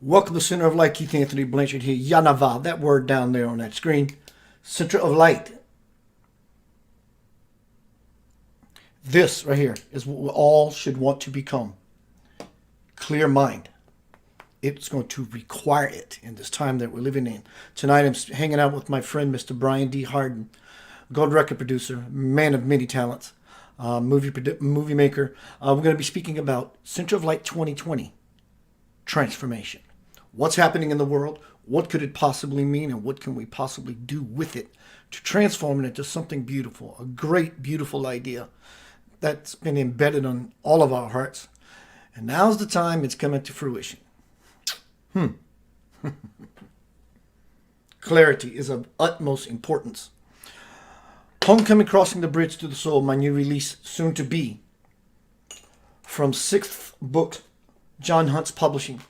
Welcome to Center of Light. Keith Anthony Blanchard here. Yanava, that word down there on that screen. Center of Light. This right here is what we all should want to become. Clear mind. It's going to require it in this time that we're living in. Tonight I'm hanging out with my friend, Mr. Brian D. Hardin, gold record producer, man of many talents, movie maker. We're going to be speaking about Center of Light 2020, transformation. What's happening in the world? What could it possibly mean? And what can we possibly do with it to transform it into something beautiful? A great, beautiful idea that's been embedded on all of our hearts. And now's the time it's coming to fruition. Clarity is of utmost importance. Homecoming, Crossing the Bridge to the Soul, my new release, soon to be, from sixth book, John Hunt's Publishing.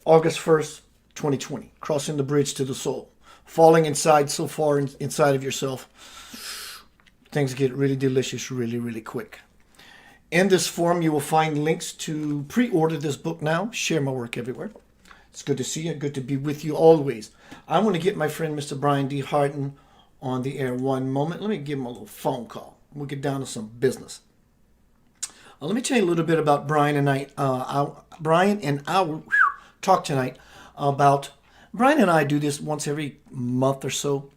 August 1st, 2020. Crossing the Bridge to the Soul. Falling inside so far inside of yourself, things get really delicious really, really quick. In this forum, you will find links to pre-order this book now. Share my work everywhere. It's good to see you. Good to be with you always. I want to get my friend, Mr. Brian D. Hardin, on the air one moment. Let me give him a little phone call. We'll get down to some business. Let me tell you a little bit about Brian and I. Brian and I will talk tonight about. Brian and I do this once every month or so.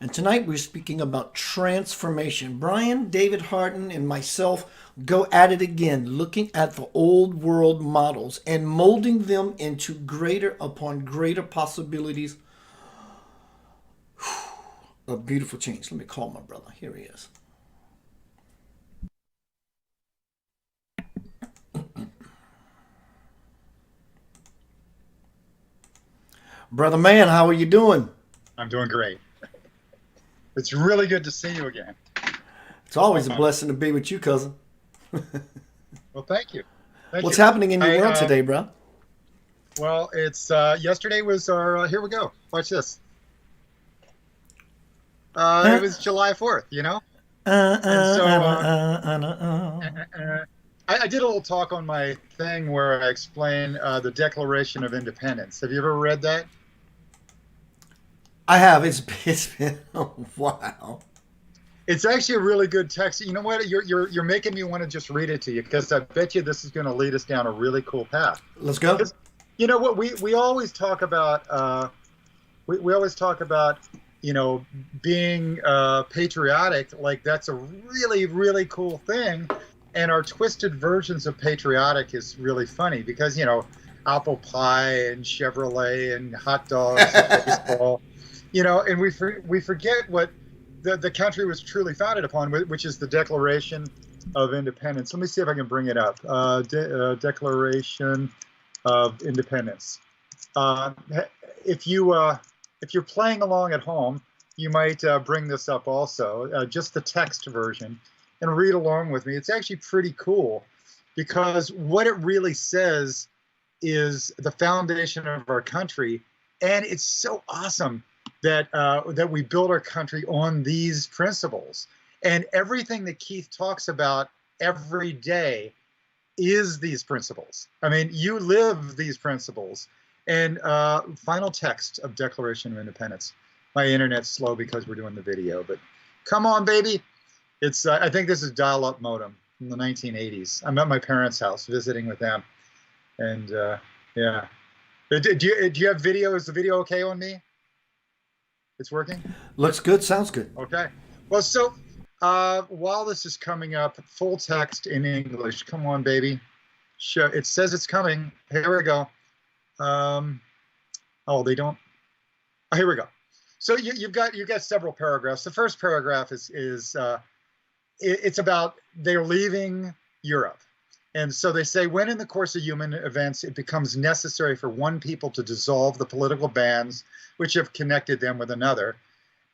And tonight we're speaking about transformation. Brian, David Hardin, and myself go at it again, looking at the old world models and molding them into greater upon greater possibilities of beautiful change. Let me call my brother. Here he is. Brother man, how are you doing? I'm doing great. It's really good to see you again. It's always a blessing to be with you, cousin. Well, thank you. What's happening in your world today, bro? Well, it's yesterday was our. Here we go. Watch this. It was July 4th, you know. And so I did a little talk on my thing where I explain the Declaration of Independence. Have you ever read that? I have. It's been a while. It's actually a really good text. You know what? You're making me want to just read it to you because I bet you this is going to lead us down a really cool path. Let's go. You know what? We always talk about we always talk about being patriotic. Like that's a really cool thing. And our twisted versions of patriotic is really funny because apple pie and Chevrolet and hot dogs and baseball. And we forget what the country was truly founded upon, which is the Declaration of Independence. Let me see if I can bring it up. Declaration of Independence. If you're playing along at home, you might bring this up also, just the text version, and read along with me. It's actually pretty cool because what it really says is the foundation of our country, and it's so awesome that we build our country on these principles. And everything that Keith talks about every day is these principles. I mean, you live these principles. And final text of Declaration of Independence. My internet's slow because we're doing the video, but come on, baby. It's I think this is dial-up modem from the 1980s. I'm at my parents' house visiting with them. And yeah. Do you have video? Is the video okay on me? It's working? Looks good. Sounds good. Okay. Well, so while this is coming up, full text in English. Come on, baby. Sure. It says it's coming. Here we go. They don't. Oh, here we go. So you've got several paragraphs. The first paragraph is it's about they're leaving Europe. And so they say, when in the course of human events it becomes necessary for one people to dissolve the political bands which have connected them with another,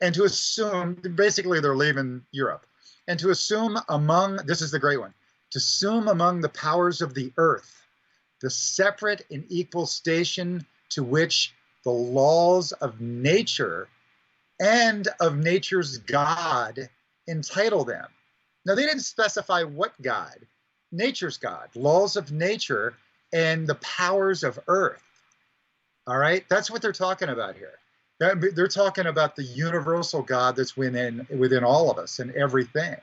and to assume, basically they're leaving Europe, and to assume this is the great one, to assume among the powers of the earth the separate and equal station to which the laws of nature and of nature's God entitle them. Now, they didn't specify what God. Nature's God, laws of nature and the powers of earth. All right, that's what they're talking about here. They're talking about the universal God that's within all of us and everything.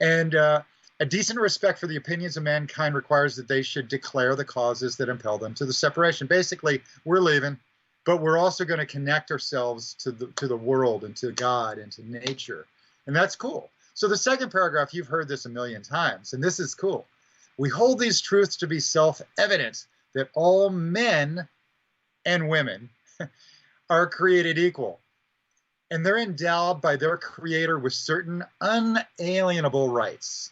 And a decent respect for the opinions of mankind requires that they should declare the causes that impel them to the separation. Basically, we're leaving, but we're also going to connect ourselves to the world and to God and to nature. And that's cool. So the second paragraph, you've heard this a million times, and this is cool. We hold these truths to be self-evident, that all men and women are created equal, and they're endowed by their creator with certain unalienable rights.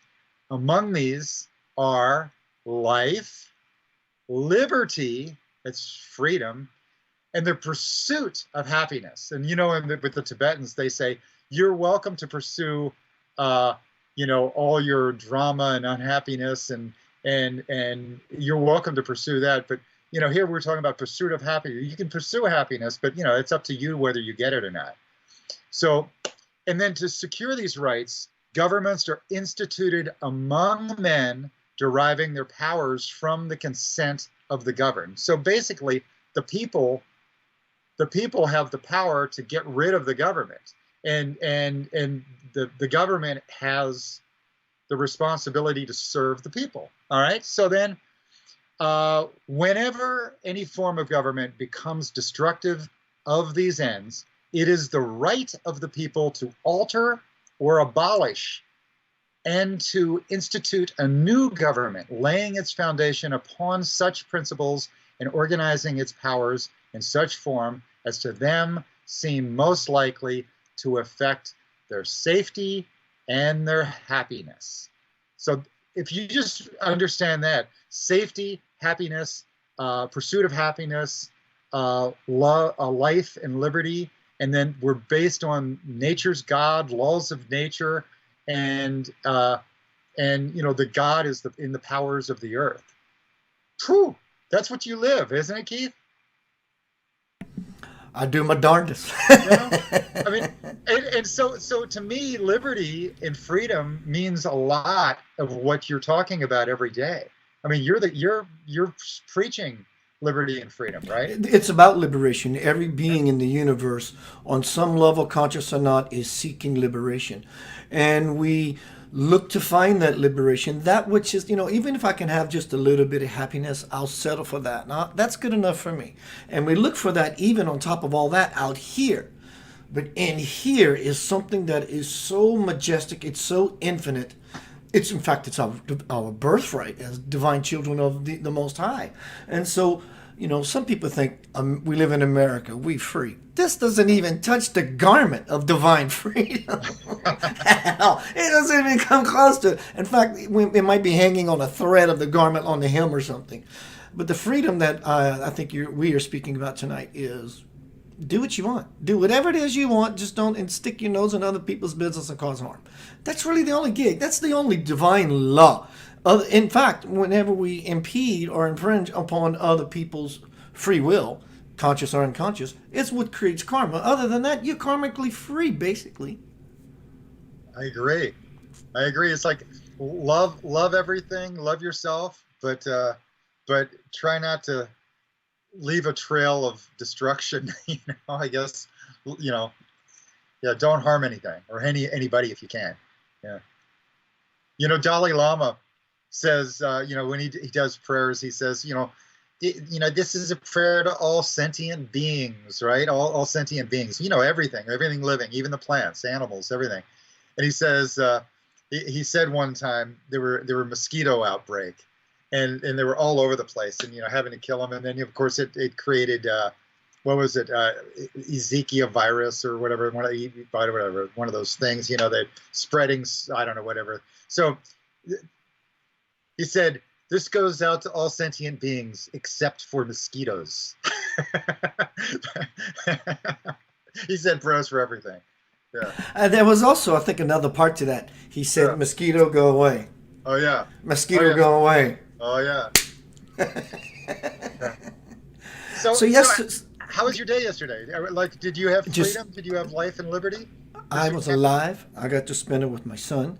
Among these are life, liberty, that's freedom, and the pursuit of happiness. And with the Tibetans, they say, you're welcome to pursue all your drama and unhappiness, and you're welcome to pursue that. But here we're talking about pursuit of happiness. You can pursue happiness, but it's up to you whether you get it or not. So, and then to secure these rights, governments are instituted among men, deriving their powers from the consent of the governed. So basically, the people have the power to get rid of the government, and the government has the responsibility to serve the people. All right. So then, whenever any form of government becomes destructive of these ends, it is the right of the people to alter or abolish and to institute a new government, laying its foundation upon such principles and organizing its powers in such form as to them seem most likely to affect their safety and their happiness. So if you just understand that, safety, happiness, pursuit of happiness, life and liberty, and then we're based on nature's God, laws of nature, and the God is in the powers of the earth. Whew, that's what you live, isn't it, Keith? I do my darndest. I mean, and so to me, liberty and freedom means a lot of what you're talking about every day. I mean, you're preaching liberty and freedom, right? It's about liberation. Every being in the universe, on some level, conscious or not, is seeking liberation. And we look to find that liberation, that which is, even if I can have just a little bit of happiness, I'll settle for that. Now, that's good enough for me. And we look for that even on top of all that out here. But in here is something that is so majestic, it's so infinite. It's, in fact, it's our birthright as divine children of the Most High. And so, some people think we live in America, we free. This doesn't even touch the garment of divine freedom. It doesn't even come close to it. In fact, it might be hanging on a thread of the garment on the hem or something. But the freedom that I think we are speaking about tonight is do what you want. Do whatever it is you want. Just don't stick your nose in other people's business and cause harm. That's really the only gig. That's the only divine law. In fact, whenever we impede or infringe upon other people's free will, conscious or unconscious, it's what creates karma. Other than that, you're karmically free, basically. I agree. It's like love everything, love yourself, but try not to leave a trail of destruction. I guess, don't harm anything or anybody if you can. Yeah. Dalai Lama says, when he does prayers, he says, this is a prayer to all sentient beings, right? All sentient beings, everything living, even the plants, animals, everything. And he says, he said one time there were mosquito outbreak, and they were all over the place, and having to kill them. And then of course it created what was it, Ezekiel virus or whatever, one of those things, they're spreading, I don't know, whatever. So he said, this goes out to all sentient beings except for mosquitoes. He said prayers for everything. Yeah. There was also, I think, another part to that. He said, mosquito, go away. Oh, yeah. Mosquito, go away. Oh, yeah. Yeah. So yes. How was your day yesterday? Like, did you have freedom? Did you have life and liberty? I was alive. I got to spend it with my son.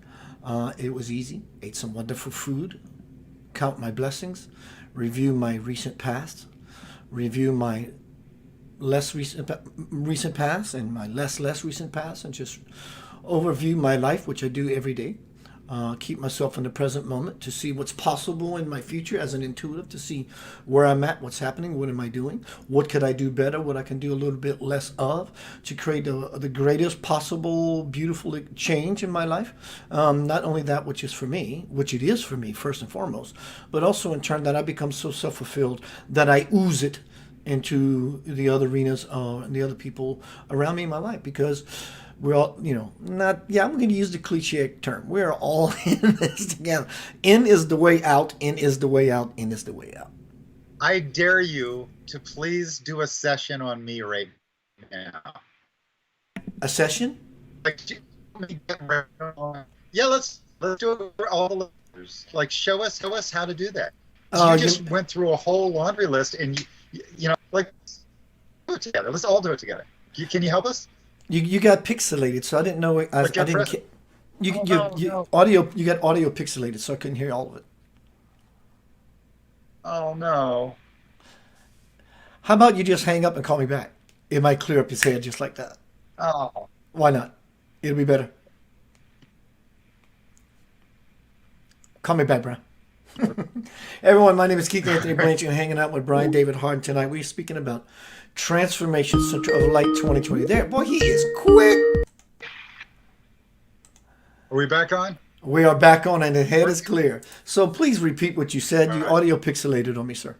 It was easy. Ate some wonderful food. Count my blessings. review my recent past, review my less recent past and my less recent past, and just overview my life, which I do every day. Keep myself in the present moment to see what's possible in my future as an intuitive, to see where I'm at, what's happening, what am I doing, what could I do better, what I can do a little bit less of, to create the greatest possible beautiful change in my life. Not only that which is for me, which it is for me first and foremost, but also in turn that I become so self-fulfilled that I ooze it into the other arenas and the other people around me in my life, because we're all, I'm going to use the cliche term. We're all in this together. In is the way out. In is the way out. In is the way out. I dare you to please do a session on me right now. A session? Yeah, let's do it for all the listeners. Like, show us how to do that. You just went through a whole laundry list, and like, do it together. Let's all do it together. Can you help us? You got pixelated, so I didn't know. I didn't. No. Audio. You got audio pixelated, so I couldn't hear all of it. Oh no. How about you just hang up and call me back? It might clear up his head just like that. Oh. Why not? It'll be better. Call me back, Brian. Everyone, my name is Keith Anthony Blanchard, and hanging out with Brian David Hardin tonight. We're speaking about Transformation Center of Light 2020. There, boy, he is quick. Are we back on? We are back on, and the head is clear. So please repeat what you said. You audio pixelated on me, sir.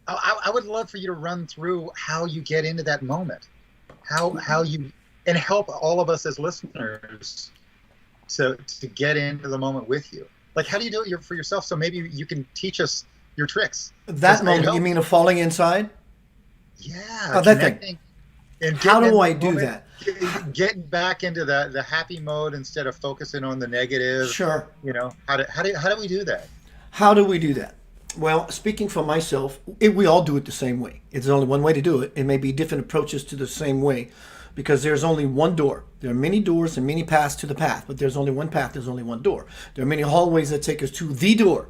I would love for you to run through how you get into that moment, how you, and help all of us as listeners to get into the moment with you. Like, how do you do it for yourself? So maybe you can teach us your tricks. That moment, you mean of falling inside? Yeah. Oh, that thing. And how do I do that? Getting back into the happy mode instead of focusing on the negative. Sure. How do we do that? How do we do that? Well, speaking for myself, we all do it the same way. It's only one way to do it. It may be different approaches to the same way, because there's only one door. There are many doors and many paths to the path, but there's only one path, there's only one door. There are many hallways that take us to the door.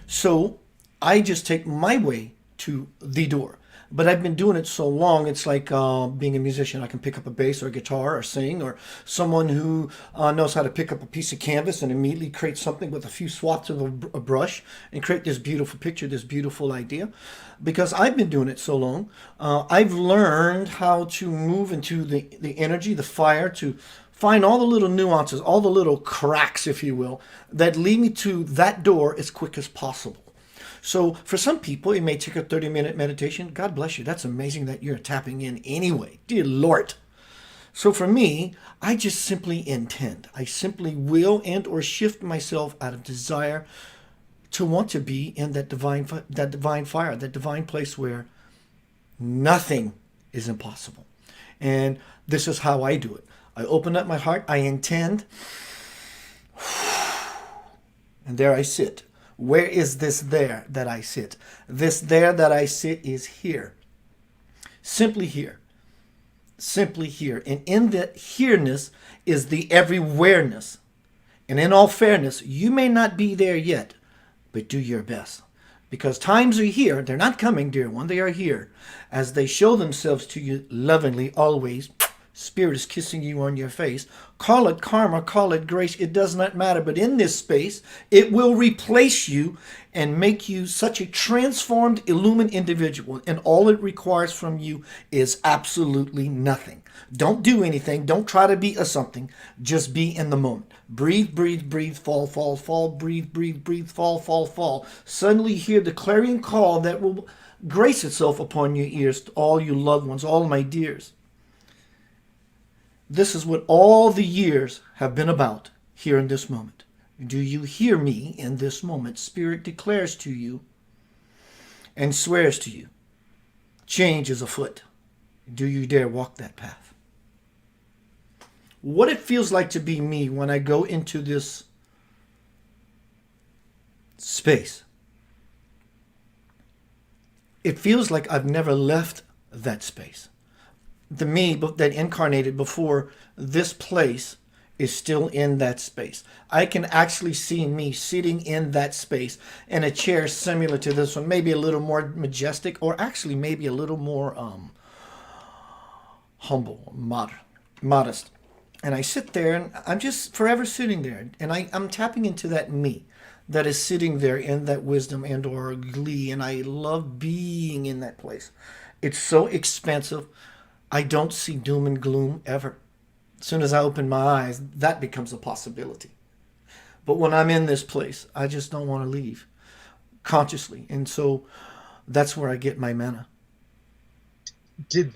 So I just take my way to the door. But I've been doing it so long, it's like being a musician. I can pick up a bass or a guitar or sing, or someone who knows how to pick up a piece of canvas and immediately create something with a few swats of a brush and create this beautiful picture, this beautiful idea. Because I've been doing it so long, I've learned how to move into the energy, the fire, to find all the little nuances, all the little cracks, if you will, that lead me to that door as quick as possible. So for some people, it may take a 30-minute meditation. God bless you. That's amazing that you're tapping in anyway. Dear Lord. So for me, I just simply intend. I simply will and or shift myself out of desire to want to be in that divine fire, that divine place where nothing is impossible. And this is how I do it. I open up my heart. I intend. And there I sit. Where is this there that I sit? This there that I sit is here. Simply here. Simply here. And in the here-ness is the everywhere-ness. And in all fairness, you may not be there yet, but do your best. Because times are here. They're not coming, dear one. They are here. As they show themselves to you lovingly, always. Spirit is kissing you on your face. Call it karma, call it grace. It does not matter. But in this space, it will replace you and make you such a transformed, illumined individual. And all it requires from you is absolutely nothing. Don't do anything. Don't try to be a something. Just be in the moment. Breathe, breathe, breathe, fall, fall, fall. Breathe, breathe, breathe, fall, fall, fall. Suddenly hear the clarion call that will grace itself upon your ears, to all you loved ones, all my dears. This is what all the years have been about here in this moment. Do you hear me in this moment? Spirit declares to you and swears to you. Change is afoot. Do you dare walk that path? What it feels like to be me when I go into this space. It feels like I've never left that space. The me that incarnated before this place is still in that space. I can actually see me sitting in that space in a chair similar to this one, maybe a little more majestic, or actually maybe a little more humble, modest. And I sit there and I'm just forever sitting there. And I'm tapping into that me that is sitting there in that wisdom and or glee. And I love being in that place. It's so expansive. I don't see doom and gloom ever. As soon as I open my eyes, that becomes a possibility. But when I'm in this place, I just don't want to leave consciously. And so that's where I get my mana. Did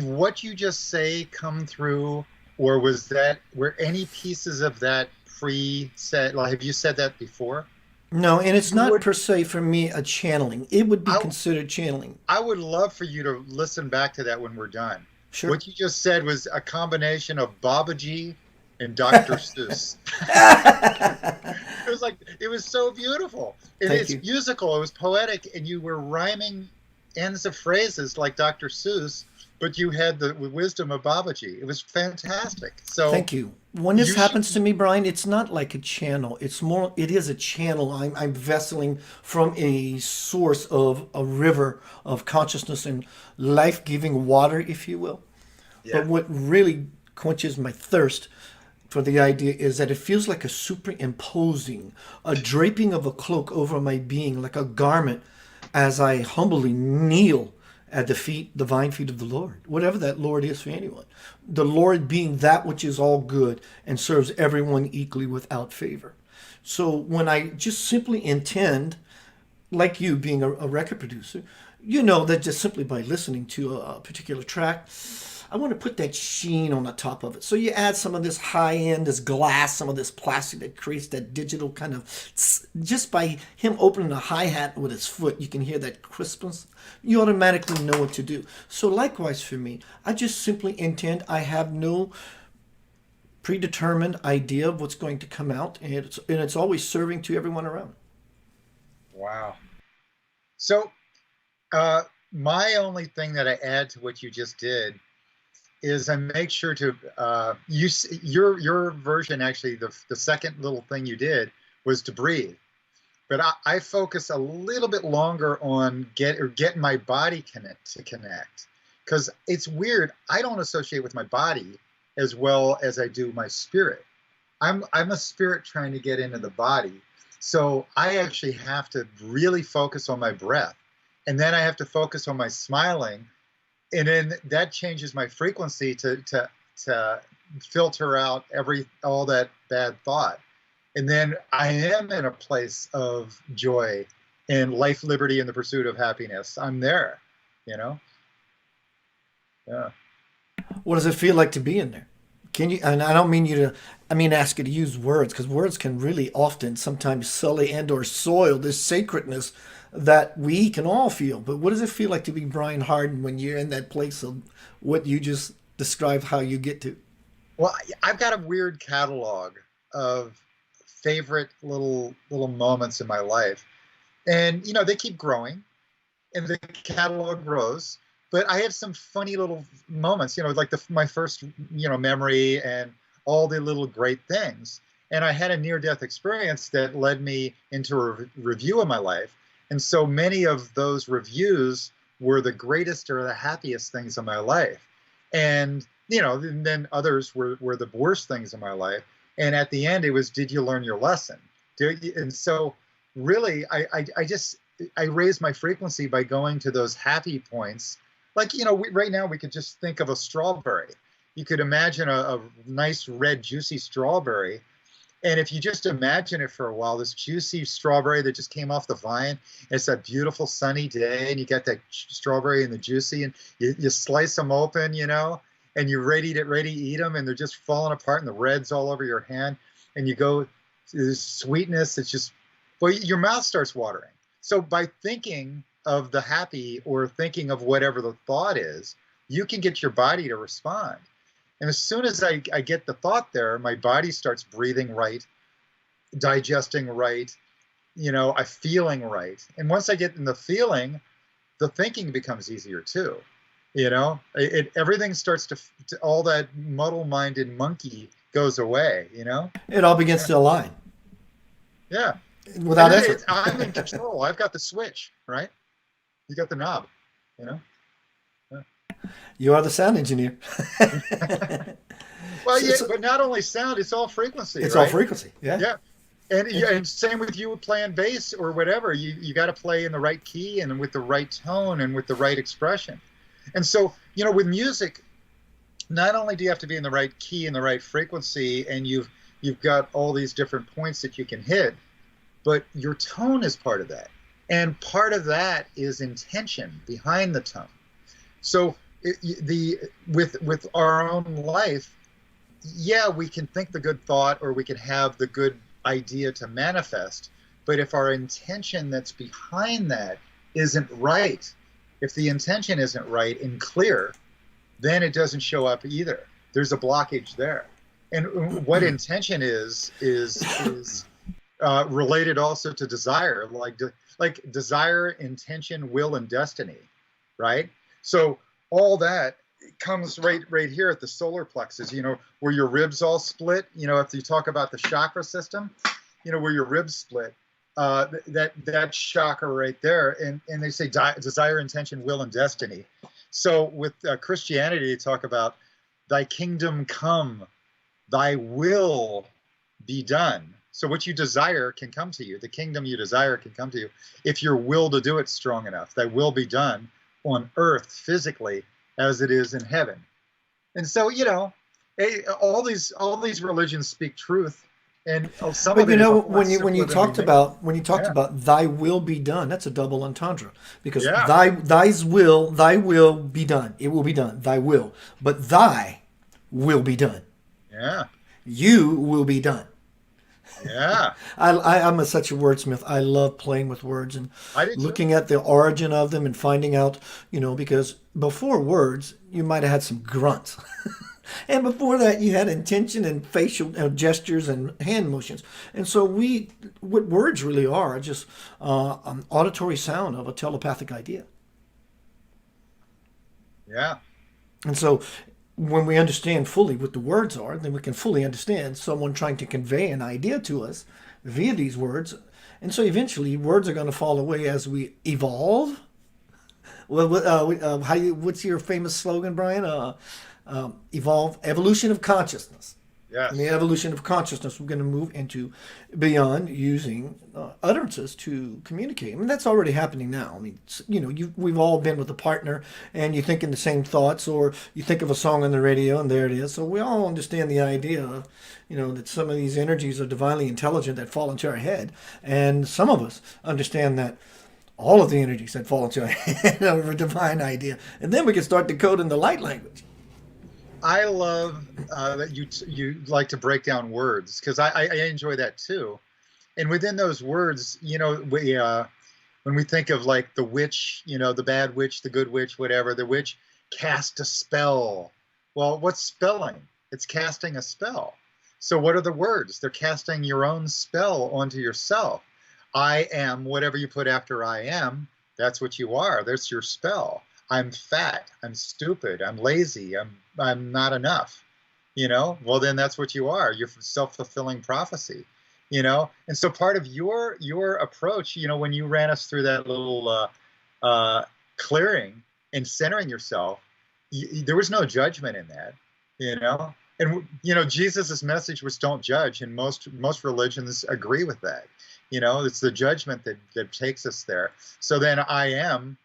what you just say come through, or were any pieces of that pre-said? Like, have you said that before? No, and it's not Would per se for me a channeling. It would be I considered channeling. I would love for you to listen back to that when we're done. Sure. What you just said was a combination of Babaji and Dr. Seuss. It was so beautiful. And Thank it's you. musical, it was poetic, and you were rhyming ends of phrases like Dr. Seuss, but you had the wisdom of Babaji. It was fantastic. So Thank you. When this you happens should, to me, Brian, it's not like a channel. It is a channel. I'm vesseling from a source of a river of consciousness and life-giving water, if you will. yeah. But what really quenches my thirst for the idea is that it feels like a superimposing, a draping of a cloak over my being, like a garment, as I humbly kneel at the feet, divine feet of the Lord, whatever that Lord is for anyone. The Lord being that which is all good and serves everyone equally without favor. So when I just simply intend, like you being a record producer, you know that just simply by listening to a particular track, I want to put that sheen on the top of it. So you add some of this high end, this glass, some of this plastic that creates that digital kind of, just by him opening a hi-hat with his foot, you can hear that crispness. You automatically know what to do. So likewise for me, I just simply intend, I have no predetermined idea of what's going to come out, and it's always serving to everyone around. Wow. So my only thing that I add to what you just did is I make sure to your version, actually the second little thing you did was to breathe, but I focus a little bit longer on getting my body to connect, because it's weird, I don't associate with my body as well as I do my spirit. I'm a spirit trying to get into the body, so I actually have to really focus on my breath, and then I have to focus on my smiling, and then that changes my frequency to filter out all that bad thought, and then I am in a place of joy and life, liberty, and the pursuit of happiness. I'm there, you know. Yeah. What does it feel like to be in there? Can you, and I don't mean you to, I mean ask you to use words, because words can really often sometimes sully and or soil this sacredness that we can all feel. But what does it feel like to be Brian Hardin when you're in that place of what you just described how you get to? Well, I've got a weird catalog of favorite little moments in my life, and they keep growing, and the catalog grows. But I have some funny little moments, like my first, memory and all the little great things. And I had a near-death experience that led me into a review of my life. And so many of those reviews were the greatest or the happiest things in my life. And, and then others were the worst things in my life. And at the end, it was, did you learn your lesson? And so really, I raised my frequency by going to those happy points. Like, right now we could just think of a strawberry. You could imagine a nice red juicy strawberry. And if you just imagine it for a while, this juicy strawberry that just came off the vine, it's a beautiful sunny day, and you got that strawberry and the juicy, and you slice them open, and you're ready to eat them, and they're just falling apart, and the red's all over your hand, and you go to the sweetness. It's just, well, your mouth starts watering. So by thinking of the happy or thinking of whatever the thought is, you can get your body to respond. And as soon as I get the thought there, my body starts breathing right, digesting right, I'm feeling right. And once I get in the feeling, the thinking becomes easier too. Everything starts to all that muddle-minded monkey goes away, It all begins to align Yeah. without And effort. I'm in control. I've got the switch, right? You got the knob, you know? You are the sound engineer. Well, yeah, So but not only sound, it's all frequency, it's all right? frequency. Yeah. Yeah. And same with you playing bass or whatever. You got to play in the right key and with the right tone and with the right expression. And so, with music, not only do you have to be in the right key and the right frequency, and you've got all these different points that you can hit, but your tone is part of that. And part of that is intention behind the tone. So with our own life, yeah, we can think the good thought or we can have the good idea to manifest. But if our intention that's behind that isn't right, if the intention isn't right and clear, then it doesn't show up either. There's a blockage there. And what intention is related also to desire, like desire, intention, will, and destiny, right? So all that comes right here at the solar plexus, where your ribs all split. If you talk about the chakra system, where your ribs split, that chakra right there, and they say desire, intention, will, and destiny. So with Christianity, they talk about thy kingdom come, thy will be done. So what you desire can come to you. The kingdom you desire can come to you if your will to do it strong enough. Thy will be done on earth physically as it is in heaven. And so, all these religions speak truth, and some But of it is a lot when simpler you than talked we make. about Yeah. thy will be done, that's a double entendre because Yeah. thy will be done. It will be done. Thy will, but thy will be done. Yeah. You will be done. Yeah. I'm such a wordsmith. I love playing with words and I do too. looking at the origin of them and finding out, because before words, you might have had some grunts. And before that, you had intention and facial gestures and hand motions. And so what words really are just an auditory sound of a telepathic idea. Yeah. And so when we understand fully what the words are, then we can fully understand someone trying to convey an idea to us via these words. And so eventually words are going to fall away as we evolve. Well, what's your famous slogan, Brian? Evolution of consciousness. Yes. In the evolution of consciousness, we're going to move into beyond using utterances to communicate. I mean, that's already happening now. I mean, we've all been with a partner, and you think in the same thoughts, or you think of a song on the radio, and there it is. So we all understand the idea, that some of these energies are divinely intelligent that fall into our head, and some of us understand that all of the energies that fall into our head are a divine idea, and then we can start decoding the light language. I love that you like to break down words, because I enjoy that too. And within those words, when we think of like the witch, the bad witch, the good witch, whatever, the witch cast a spell. Well, what's spelling? It's casting a spell. So what are the words? They're casting your own spell onto yourself. I am whatever you put after I am. That's what you are. That's your spell. I'm fat, I'm stupid, I'm lazy, I'm not enough, well, then that's what you are. You're self-fulfilling prophecy, and so part of your approach, when you ran us through that little clearing and centering yourself, there was no judgment in that, and Jesus's message was don't judge, and most religions agree with that. It's the judgment that takes us there. So then I am,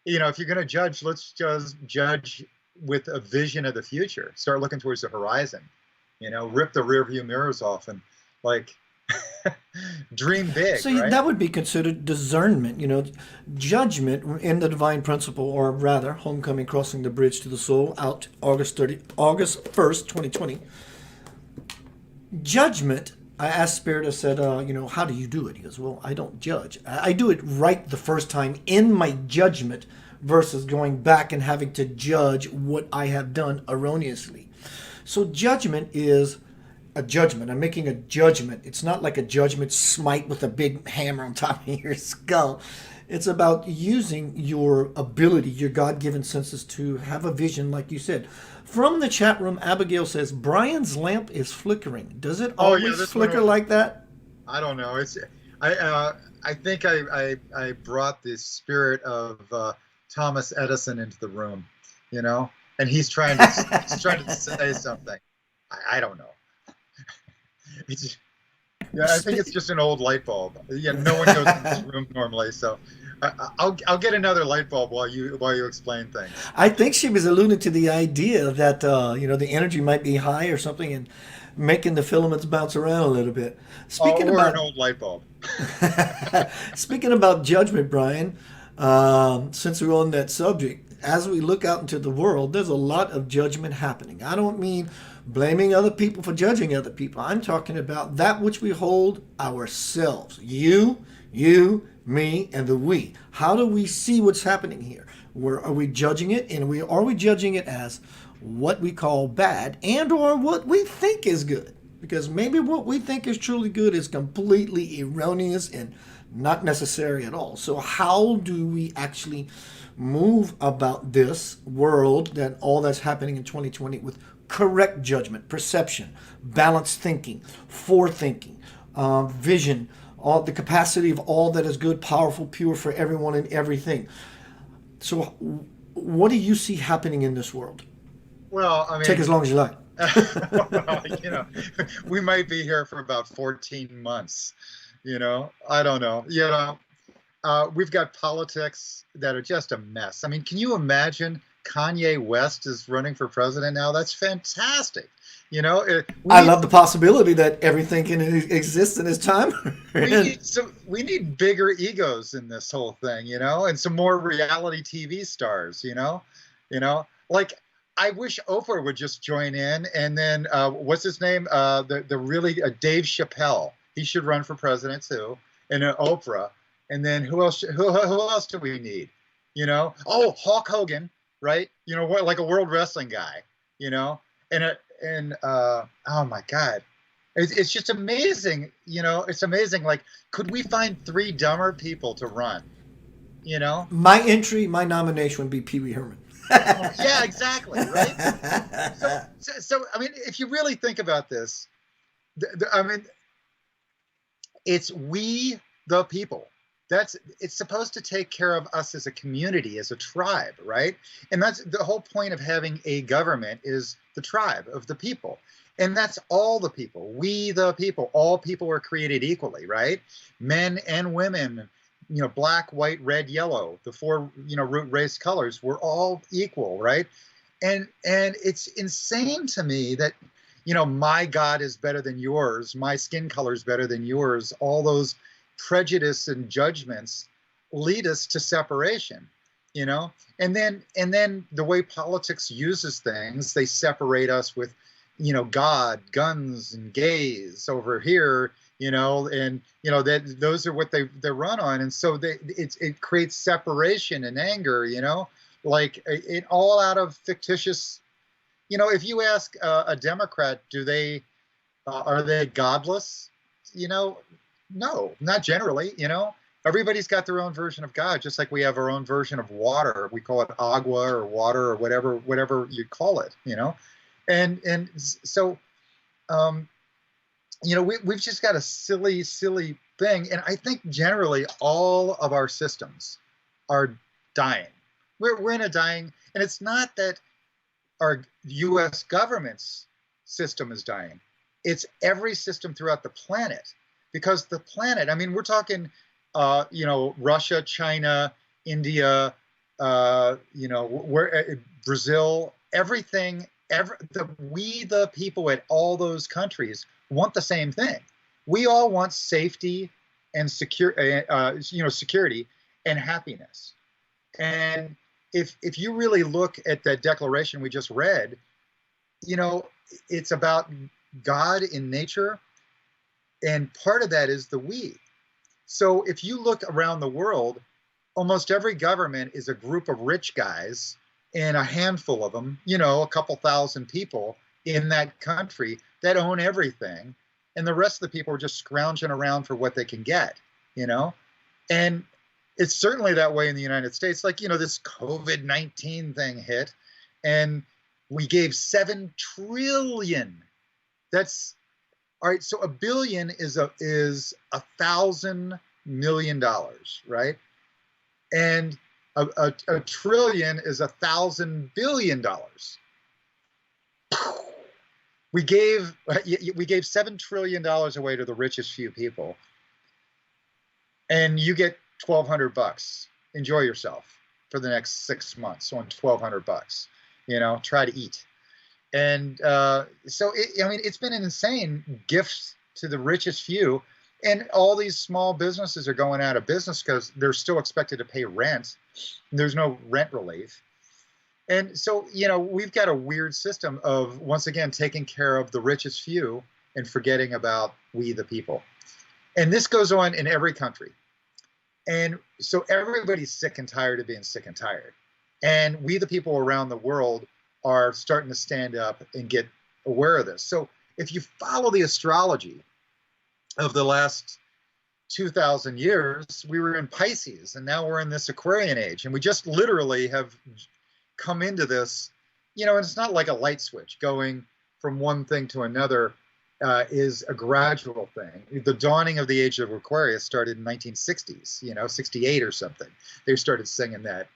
if you're going to judge, let's just judge with a vision of the future. Start looking towards the horizon, rip the rear view mirrors off and dream big. So right? that would be considered discernment, judgment in the divine principle, or rather, homecoming, crossing the bridge to the soul, out August 1st, 2020. Judgment, I asked Spirit, I said, how do you do it? He goes, well, I don't judge. I do it right the first time in my judgment versus going back and having to judge what I have done erroneously. So judgment is a judgment. I'm making a judgment. It's not like a judgment smite with a big hammer on top of your skull. It's about using your ability, your God-given senses to have a vision, like you said. From the chat room, Abigail says, Brian's lamp is flickering. Does it Oh yeah, always this one flicker was. like that? I don't know. I think I brought the spirit of Thomas Edison into the room, you know, and he's trying to say something. I don't know. It's, yeah, I think it's Spe- just an old light bulb. Yeah, no one goes in this room normally, so I'll get another light bulb while you explain things. I think she was alluding to the idea that the energy might be high or something, and making the filaments bounce around a little bit. Speaking Or an about old light bulb. speaking about judgment, Brian, since we're on that subject, as we look out into the world, there's a lot of judgment happening. I don't mean blaming other people for judging other people. I'm talking about that which we hold ourselves. You, me, and the we. How do we see what's happening here? Where are we judging it? And are we judging it as what we call bad and or what we think is good? Because maybe what we think is truly good is completely erroneous and not necessary at all. So how do we actually move about this world, that all that's happening in 2020, with correct judgment, perception, balanced thinking, forethinking, vision, all the capacity of all that is good, powerful, pure for everyone and everything. So what do you see happening in this world? Well, I Take mean, as long as you like. well, we might be here for about 14 months. I don't know. We've got politics that are just a mess. I mean, can you imagine Kanye West is running for president now? That's fantastic. We I need love the possibility that everything can exist in his time. we need bigger egos in this whole thing, and some more reality TV stars, like I wish Oprah would just join in, and then what's his name? The really Dave Chappelle. He should run for president too, and then Oprah, and then who else? Who else do we need? Oh, Hulk Hogan, right? What, like a world wrestling guy, and oh my God, it's just amazing. It's amazing. Like, could we find three dumber people to run? My nomination would be Pee Wee Herman. Oh, yeah, exactly, right. So I mean, if you really think about this, I mean, it's we the people. It's supposed to take care of us as a community, as a tribe, right? And that's the whole point of having a government, is the tribe of the people. And that's all the people. We the people. All people are created equally, right? Men and women, black, white, red, yellow, the four, root race colors, we're all equal, right? And it's insane to me that, my God is better than yours, my skin color is better than yours. All those prejudice and judgments lead us to separation, and then the way politics uses things, they separate us with, God, guns, and gays over here, and that those are what they run on, and so it creates separation and anger, like it all out of fictitious. If you ask a Democrat, are they godless? No, not generally. Everybody's got their own version of God, just like we have our own version of water. We call it agua or water or whatever you call it. And so we've just got a silly thing, and I think generally all of our systems are dying. We're in a dying, and it's not that our U.S. government's system is dying. It's every system throughout the planet, because the planet, I mean, we're talking, Russia, China, India, Brazil, everything. We, the people at all those countries, want the same thing. We all want safety and security and happiness. And if you really look at that declaration we just read, it's about God in nature, and part of that is the we. So if you look around the world, almost every government is a group of rich guys, and a handful of them, a couple thousand people in that country that own everything, and the rest of the people are just scrounging around for what they can get, and It's certainly that way in the United States. Like, this COVID-19 thing hit, and we gave 7 trillion. That's all right. So a billion is $1,000 million, right? And a trillion is $1,000 billion. We gave $7 trillion away to the richest few people, and you get $1,200. Enjoy yourself for the next 6 months on $1,200. Try to eat. And so it's been an insane gift to the richest few, and all these small businesses are going out of business because they're still expected to pay rent. There's no rent relief. And so, we've got a weird system of, once again, taking care of the richest few and forgetting about we the people. And this goes on in every country. And so everybody's sick and tired of being sick and tired. And we the people around the world are starting to stand up and get aware of this. So if you follow the astrology of the last 2,000 years, we were in Pisces, and now we're in this Aquarian age. And we just literally have come into this, and it's not like a light switch going from one thing to another. Is a gradual thing. The dawning of the age of Aquarius started in 1960s, 68 or something. They started singing that.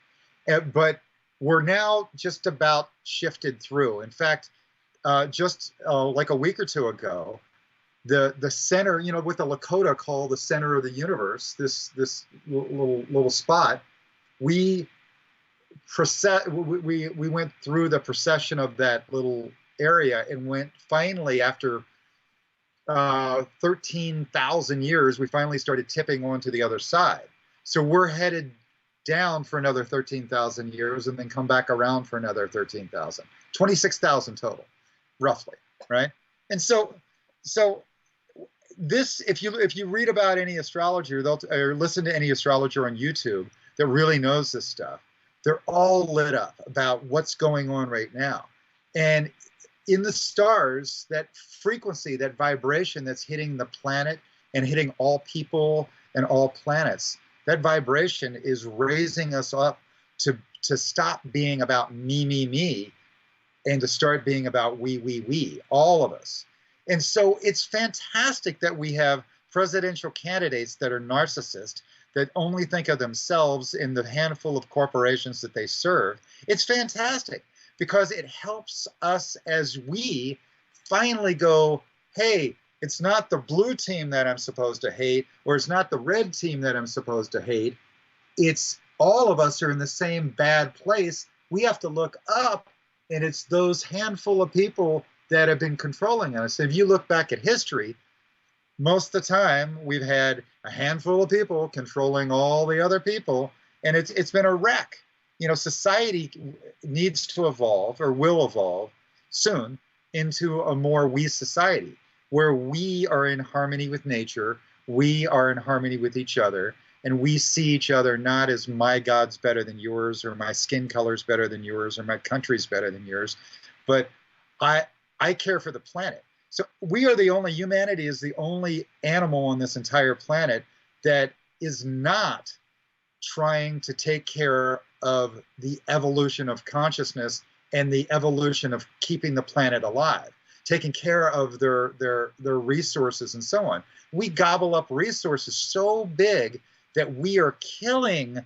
But we're now just about shifted through. In fact, just like a week or two ago, the center, what the Lakota call the center of the universe, this little spot, we went through the procession of that little area and went finally, after 13,000 years, we finally started tipping onto the other side. So we're headed down for another 13,000 years and then come back around for another 13,000, 26,000 total, roughly, right? And so this, if you read about any astrologer, or listen to any astrologer on YouTube that really knows this stuff, they're all lit up about what's going on right now. And in the stars, that frequency, that vibration that's hitting the planet and hitting all people and all planets, that vibration is raising us up to stop being about me, and to start being about we, all of us. And so it's fantastic that we have presidential candidates that are narcissists, that only think of themselves in the handful of corporations that they serve. It's fantastic, because it helps us as we finally go, hey, it's not the blue team that I'm supposed to hate, or it's not the red team that I'm supposed to hate. It's all of us are in the same bad place. We have to look up, and it's those handful of people that have been controlling us. If you look back at history, most of the time we've had a handful of people controlling all the other people, and it's been a wreck. Society needs to evolve, or will evolve soon, into a more we society, where we are in harmony with nature, we are in harmony with each other, and we see each other not as my God's better than yours, or my skin color's better than yours, or my country's better than yours, but I care for the planet. So humanity is the only animal on this entire planet that is not trying to take care of the evolution of consciousness and the evolution of keeping the planet alive, taking care of their resources and so on. We gobble up resources so big that we are killing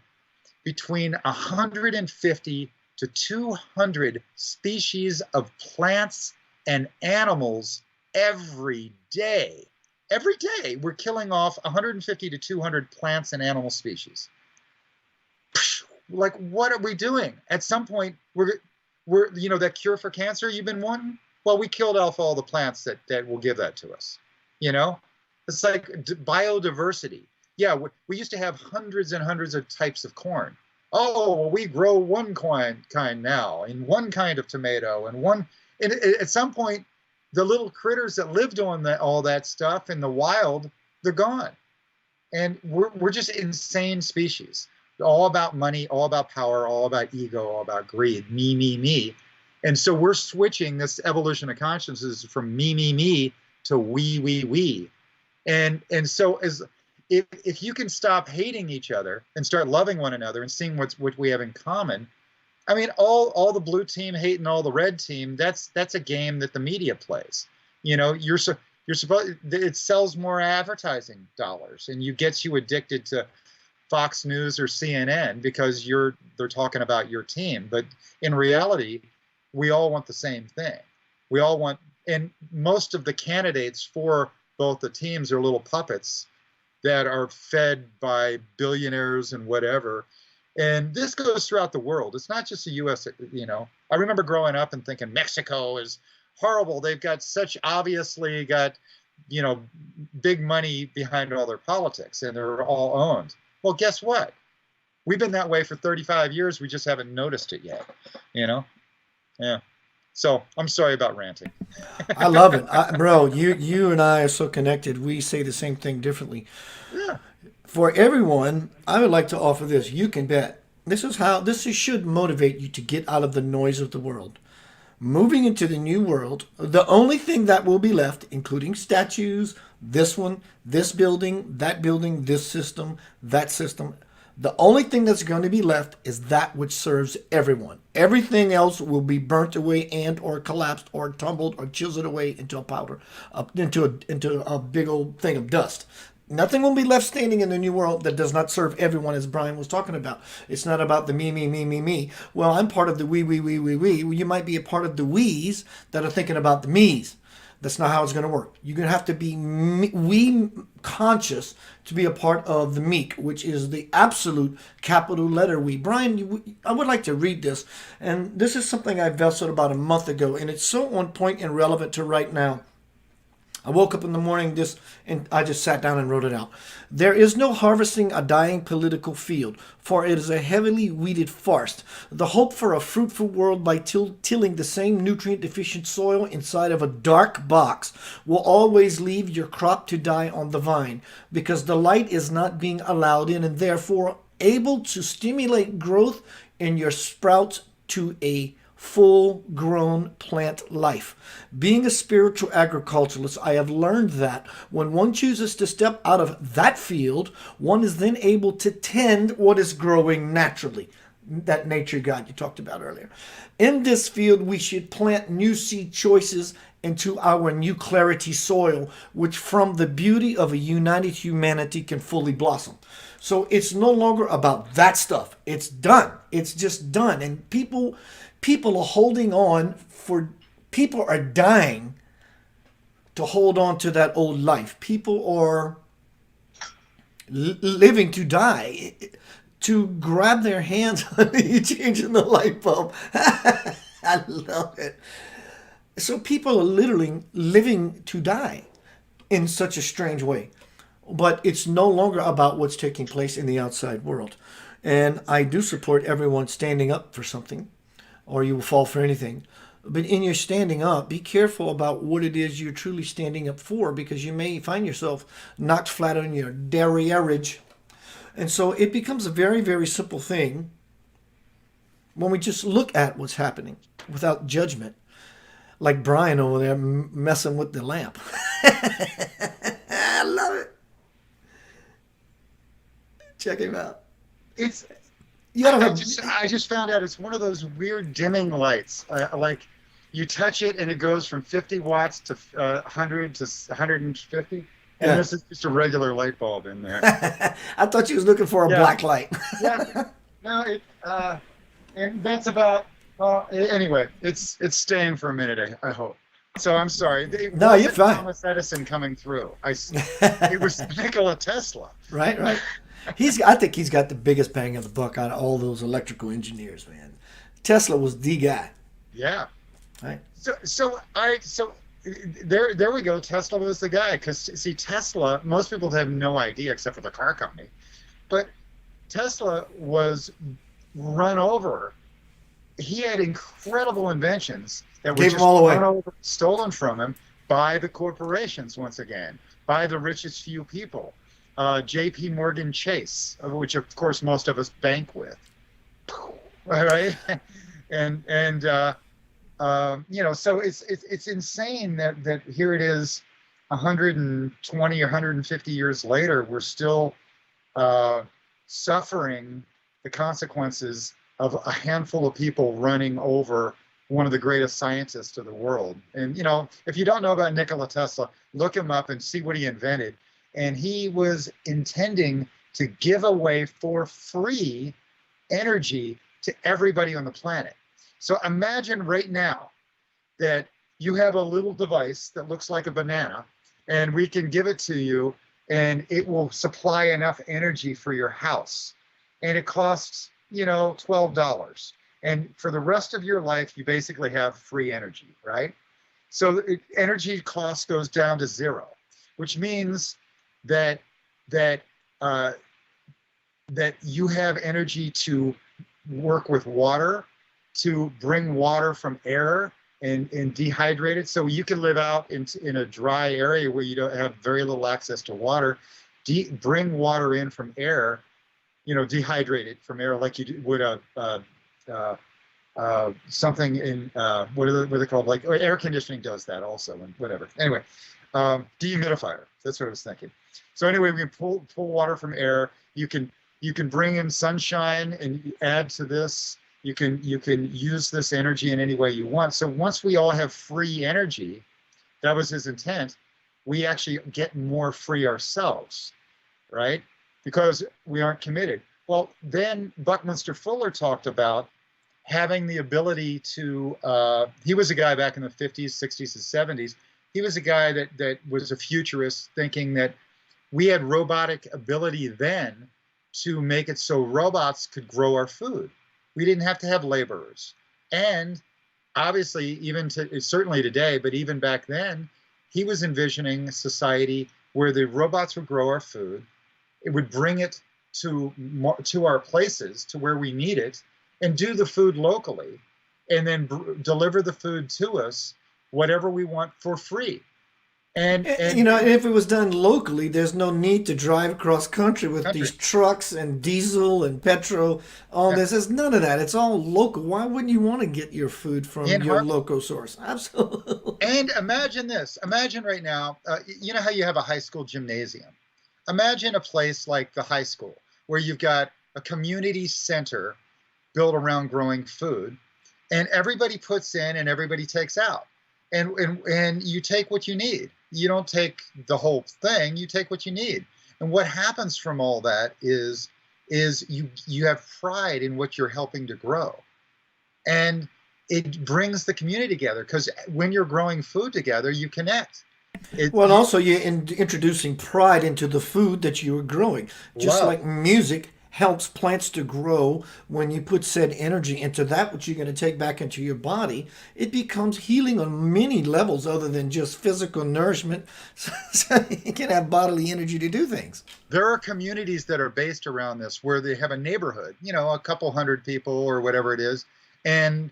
between 150 to 200 species of plants and animals every day. Every day we're killing off 150 to 200 plants and animal species. Like, what are we doing? At some point, we're that cure for cancer you've been wanting? Well, we killed off all the plants that will give that to us. It's like biodiversity. Yeah, we used to have hundreds and hundreds of types of corn. Oh, well, we grow one kind now, and one kind of tomato, and at some point, the little critters that lived on all that stuff in the wild, they're gone. And we're just insane species. All about money, all about power, all about ego, all about greed, me. And so we're switching this evolution of consciousness from me to we. And so if you can stop hating each other and start loving one another and seeing what we have in common, I mean, all the blue team hating all the red team, that's a game that the media plays. You know, you're supposed, it sells more advertising dollars, and gets you addicted to Fox News or CNN because they're talking about your team. But in reality, we all want the same thing. We all want, and most of the candidates for both the teams are little puppets that are fed by billionaires and whatever. And this goes throughout the world. It's not just the U.S. You know, I remember growing up and thinking Mexico is horrible. They've got obviously got, you know, big money behind all their politics, and they're all owned. Well, guess what? We've been that way for 35 years. We just haven't noticed it yet, you know? Yeah. So I'm sorry about ranting. I love it. Bro, you and I are so connected. We say the same thing differently. Yeah. For everyone, I would like to offer this. You can bet. This should motivate you to get out of the noise of the world. Moving into the new world, the only thing that will be left, including statues, this one, this building, this system, that system, the only thing that's going to be left is that which serves everyone. Everything else will be burnt away and or collapsed or tumbled or chiseled away into a powder, into a big old thing of dust. Nothing will be left standing in the new world that does not serve everyone, as Brian was talking about. It's not about the me, me, me, me, me. Well, I'm part of the we. Well, you might be a part of the we's that are thinking about the me's. That's not how it's going to work. You're going to have to be we conscious to be a part of the meek, which is the absolute capital letter we. Brian, I would like to read this. And this is something I vested about a month ago, and it's so on point and relevant to right now. I woke up in the morning and I just sat down and wrote it out. There is no harvesting a dying political field, for it is a heavily weeded farce. The hope for a fruitful world by tilling the same nutrient-deficient soil inside of a dark box will always leave your crop to die on the vine, because the light is not being allowed in and therefore able to stimulate growth in your sprouts to a full-grown plant life. Being a spiritual agriculturalist, I have learned that when one chooses to step out of that field, one is then able to tend what is growing naturally. That nature God you talked about earlier. In this field, we should plant new seed choices into our new clarity soil, which from the beauty of a united humanity can fully blossom. So it's no longer about that stuff. It's done. It's just done. And people are holding on people are dying to hold on to that old life. People are living to die, to grab their hands on you changing the light bulb. I love it. So people are literally living to die in such a strange way. But it's no longer about what's taking place in the outside world. And I do support everyone standing up for something, or you will fall for anything. But in your standing up, be careful about what it is you're truly standing up for, because you may find yourself knocked flat on your derrierage. And so it becomes a very, very simple thing when we just look at what's happening without judgment. Like Brian over there messing with the lamp. I love it. Check him out. I just found out it's one of those weird dimming lights. Like you touch it and it goes from 50 watts to 100 to 150. And this is just a regular light bulb in there. I thought you was looking for a black light. Yeah. No, and that's about. Anyway, it's staying for a minute. I hope. So I'm sorry. No, you're fine. Thomas Edison coming through. It was Nikola Tesla. Right. I think he's got the biggest bang of the buck out of all those electrical engineers, man. Tesla was the guy. Yeah. Right. So there we go. Tesla was the guy, because see, Tesla, most people have no idea except for the car company, but Tesla was run over. He had incredible inventions that were Gave just them all away. run over, stolen from him by the corporations once again, by the richest few people. J.P. Morgan Chase, which of course most of us bank with, right? and so it's insane that here it is, 120 or 150 years later, we're still suffering the consequences of a handful of people running over one of the greatest scientists of the world. And, if you don't know about Nikola Tesla, look him up and see what he invented. And he was intending to give away for free energy to everybody on the planet. So imagine right now that you have a little device that looks like a banana, and we can give it to you, and it will supply enough energy for your house. And it costs, $12. And for the rest of your life, you basically have free energy, right? So energy cost goes down to zero, which means that you have energy to work with water, to bring water from air and dehydrate it. So you can live out in a dry area where you don't have very little access to water. Bring water in from air, dehydrate it from air like you would something in what are they called? Like air conditioning does that also, and whatever. Anyway, dehumidifier. That's what I was thinking. So anyway, we can pull water from air. You can bring in sunshine and add to this. You can use this energy in any way you want. So once we all have free energy, that was his intent, we actually get more free ourselves, right? Because we aren't committed. Well, then Buckminster Fuller talked about having the ability to, he was a guy back in the 50s, 60s, and 70s. He was a guy that was a futurist, thinking that we had robotic ability then to make it so robots could grow our food. We didn't have to have laborers. And obviously, certainly today, but even back then, he was envisioning a society where the robots would grow our food. It would bring it to our places, to where we need it, and do the food locally, and then deliver the food to us, whatever we want, for free. And if it was done locally, there's no need to drive across country with these trucks and diesel and petrol. All this is none of that. It's all local. Why wouldn't you want to get your food from your local source? Absolutely. And imagine this. Imagine right now, you know how you have a high school gymnasium? Imagine a place like the high school where you've got a community center built around growing food, and everybody puts in and everybody takes out. And you take what you need. You don't take the whole thing, you take what you need. And what happens from all that is you have pride in what you're helping to grow. And it brings the community together, because when you're growing food together, you connect. Also you're introducing pride into the food that you are growing. Just like music helps plants to grow, when you put said energy into that which you're going to take back into your body, it becomes healing on many levels other than just physical nourishment. So you can have bodily energy to do things. There are communities that are based around this, where they have a neighborhood, a couple hundred people or whatever it is, and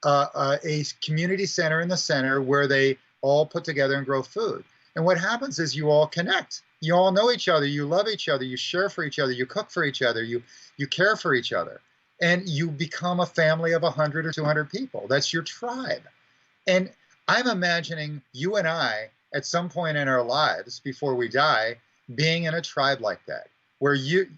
a community center in the center where they all put together and grow food. And what happens is you all connect. You all know each other, you love each other, you share for each other, you cook for each other, you care for each other. And you become a family of 100 or 200 people. That's your tribe. And I'm imagining you and I, at some point in our lives before we die, being in a tribe like that, where you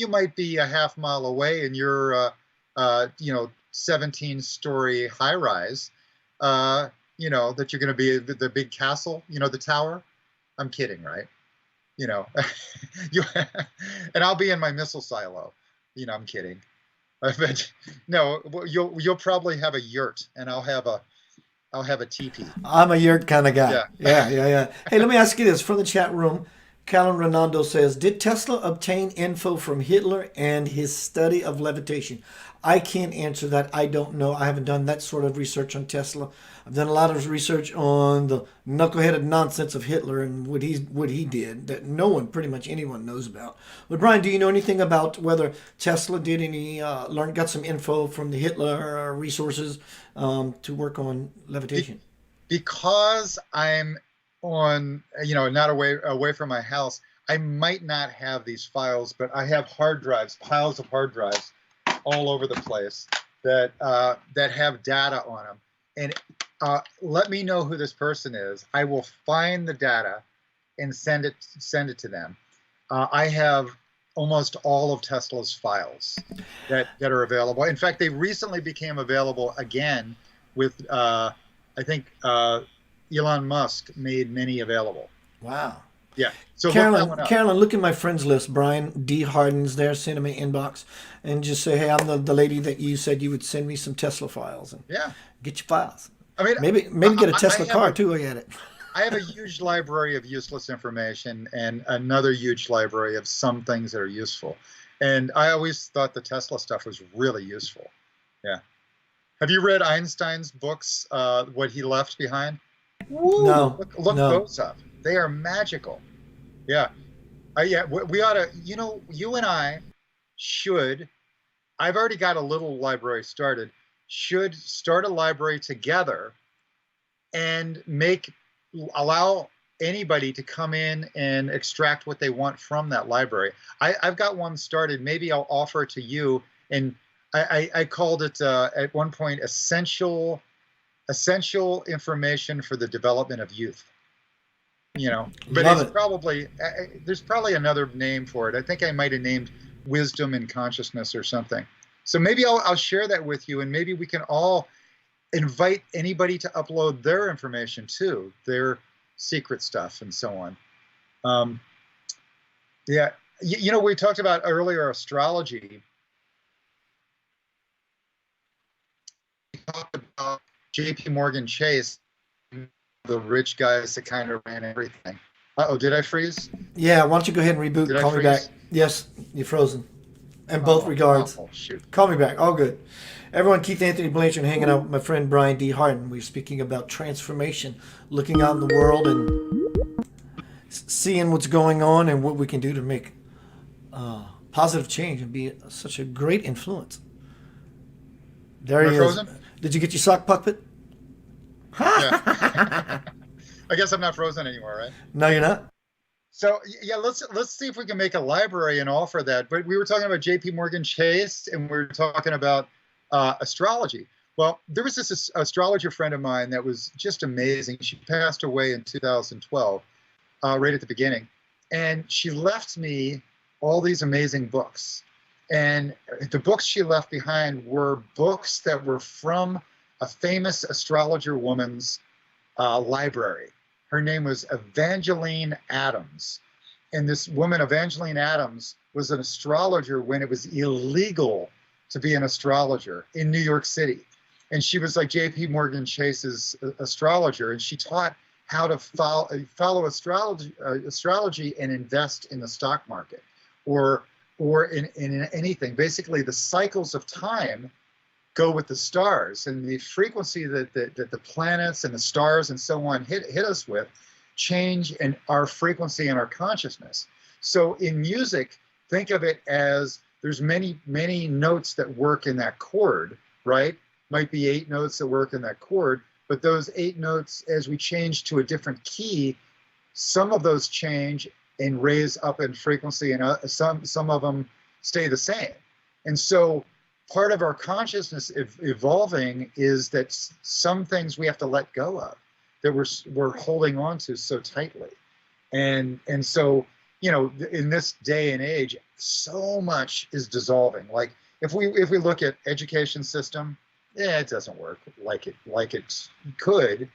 might be a half mile away in your 17-story high rise, that you're going to be the big castle, the tower. I'm kidding, right? And I'll be in my missile silo. I'm kidding. But no, you'll probably have a yurt, and I'll have a teepee. I'm a yurt kind of guy. Yeah. Hey, let me ask you this from the chat room. Callan Ronaldo says, did Tesla obtain info from Hitler and his study of levitation? I can't answer that. I don't know. I haven't done that sort of research on Tesla. I've done a lot of research on the knuckleheaded nonsense of Hitler and what he did that pretty much anyone knows about. But Brian, do you know anything about whether Tesla did any got some info from the Hitler resources to work on levitation? Because I'm on, not away from my house, I might not have these files, but I have hard drives, piles of hard drives all over the place that have data on them. And let me know who this person is. I will find the data and send it to them. I have almost all of Tesla's files that are available. In fact, they recently became available again with I think Elon Musk made many available. Wow. Yeah. So look that one up. Carolyn, look at my friends list. Brian D. Hardin's there. Send him an inbox and just say, hey, I'm the lady that you said you would send me some Tesla files and Yeah. get your files. I mean, Maybe get a Tesla car too. I get it. I have a huge library of useless information and another huge library of some things that are useful. And I always thought the Tesla stuff was really useful. Yeah. Have you read Einstein's books, what he left behind? Woo, No. Look No. those up. They are magical. Yeah. Yeah, we ought to, you and I should, I've already got a little library started, should start a library together and allow anybody to come in and extract what they want from that library. I've got one started. Maybe I'll offer it to you. And I called it at one point essential information for the development of youth. But Love it's it. probably there's probably another name for it. I think I might have named wisdom and consciousness or something. So maybe I'll share that with you, and maybe we can all invite anybody to upload their information too, their secret stuff and so on. Yeah, we talked about earlier astrology. We talked about J.P. Morgan Chase, the rich guys that kind of ran everything. Uh-oh, did I freeze? Yeah, why don't you go ahead and reboot and call me back? Yes, you're frozen. In both regards. Oh, shoot. Call me back. All good. Everyone, Keith Anthony Blanchard hanging out with my friend Brian D. Hardin. We're speaking about transformation, looking out in the world and seeing what's going on and what we can do to make positive change and be such a great influence. There he is. Frozen? Did you get your sock puppet? Yeah. I guess I'm not frozen anymore, right? No, you're not. So yeah, let's see if we can make a library and offer that. But we were talking about J.P. Morgan Chase, and we were talking about astrology. Well, there was this astrologer friend of mine that was just amazing. She passed away in 2012, right at the beginning, and she left me all these amazing books. And the books she left behind were books that were from a famous astrologer woman's library. Her name was Evangeline Adams. And this woman, Evangeline Adams, was an astrologer when it was illegal to be an astrologer in New York City. And she was like J.P. Morgan Chase's astrologer, and she taught how to follow astrology and invest in the stock market or in anything. Basically, the cycles of time go with the stars, and the frequency that the planets and the stars and so on hit us with change in our frequency and our consciousness. So in music, think of it as there's many notes that work in that chord, right? Might be 8 notes that work in that chord, but those 8 notes, as we change to a different key, some of those change and raise up in frequency, and some of them stay the same. And so part of our consciousness evolving is that some things we have to let go of, that we're holding on to so tightly. And so, in this day and age, so much is dissolving. Like if we look at education system, it doesn't work like it could.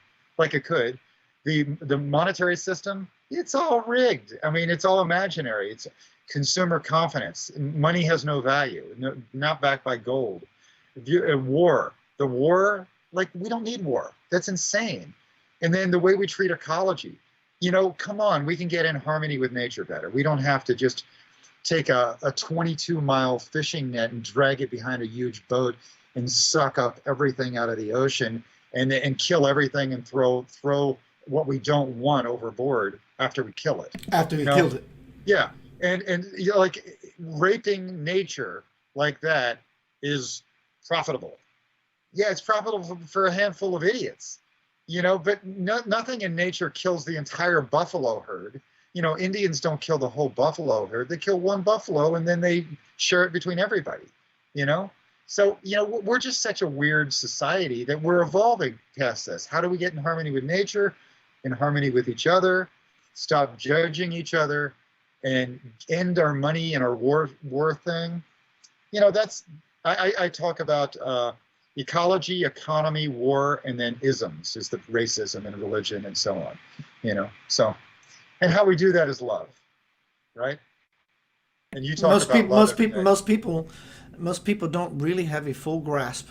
The monetary system, it's all rigged. I mean, it's all imaginary. It's consumer confidence. Money has no value, not backed by gold. The war, we don't need war. That's insane. And then the way we treat ecology, come on, we can get in harmony with nature better. We don't have to just take a 22-mile fishing net and drag it behind a huge boat and suck up everything out of the ocean and kill everything and throw what we don't want overboard after we kill it. After we killed it. Yeah. And like raping nature like that is profitable. Yeah, it's profitable for a handful of idiots, but nothing in nature kills the entire buffalo herd. Indians don't kill the whole buffalo herd. They kill one buffalo and then they share it between everybody, So, we're just such a weird society that we're evolving past this. How do we get in harmony with nature, in harmony with each other? stop judging each other, and end our money and our war thing. That's I talk about ecology, economy, war, and then isms is the racism and religion and so on. So and how we do that is love, right? And you talk Most about people, love most every people, day. most people, most people don't really have a full grasp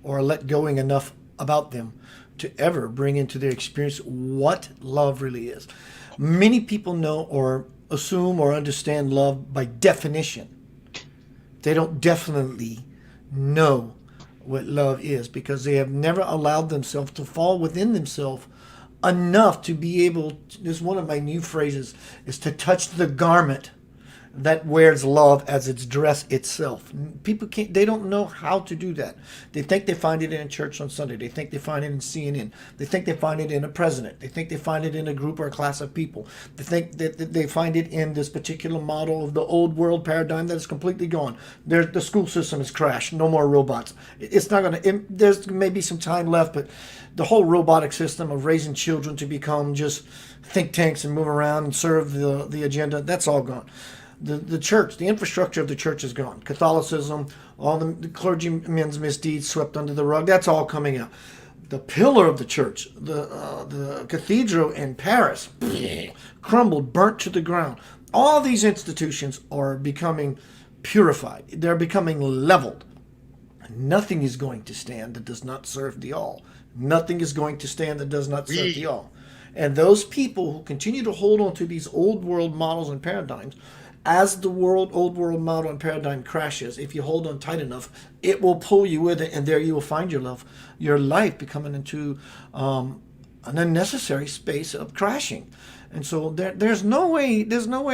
or let going enough about them to ever bring into their experience what love really is. Many people know or assume or understand love by definition. They don't definitely know what love is because they have never allowed themselves to fall within themselves enough to be able to, this is one of my new phrases, is to touch the garment that wears love as its dress itself. People can't, they don't know how to do that. They think they find it in church on Sunday. They think they find it in CNN. They think they find it in a president. They think they find it in a group or a class of people. They think that they find it in this particular model of the old world paradigm that is completely gone. The school system has crashed. No more robots. It's not going to, there's maybe some time left, but the whole robotic system of raising children to become just think tanks and move around and serve the agenda, that's all gone. The church, the infrastructure of the church is gone. Catholicism, all the clergymen's misdeeds swept under the rug, that's all coming out. The pillar of the church, the cathedral in Paris, crumbled, burnt to the ground. All these institutions are becoming purified. They're becoming leveled. Nothing is going to stand that does not serve the all. Nothing is going to stand that does not serve the all. And those people who continue to hold on to these old world models and paradigms, as the old world model and paradigm crashes, if you hold on tight enough, it will pull you with it, and there you will find your life becoming into an unnecessary space of crashing. And so there's no way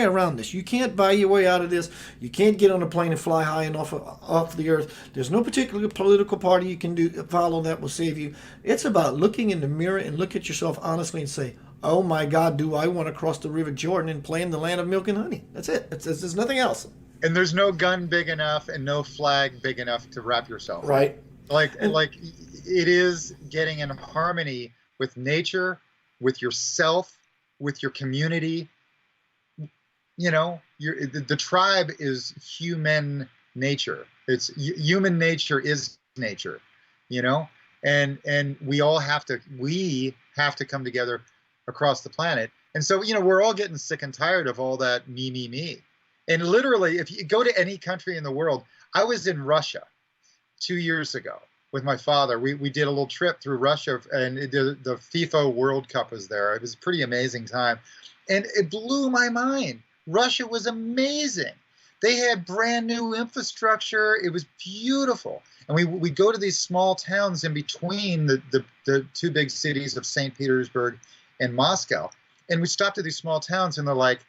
around this. You can't buy your way out of this. You can't get on a plane and fly high and off the earth. There's no particular political party you can follow that will save you. It's about looking in the mirror and look at yourself honestly and say, oh my God, do I want to cross the River Jordan and play in the land of milk and honey? That's it. There's nothing else. And there's no gun big enough and no flag big enough to wrap yourself in. Right. Like it is getting in harmony with nature, with yourself, with your community. The tribe is human nature. It's human nature is nature, and we have to come together across the planet. And so, we're all getting sick and tired of all that me. And literally, if you go to any country in the world, I was in Russia 2 years ago with my father. We did a little trip through Russia, and the FIFA World Cup was there. It was a pretty amazing time. And it blew my mind. Russia was amazing. They had brand new infrastructure. It was beautiful. And we go to these small towns in between the two big cities of St. Petersburg and Moscow. And we stopped at these small towns, and they're like,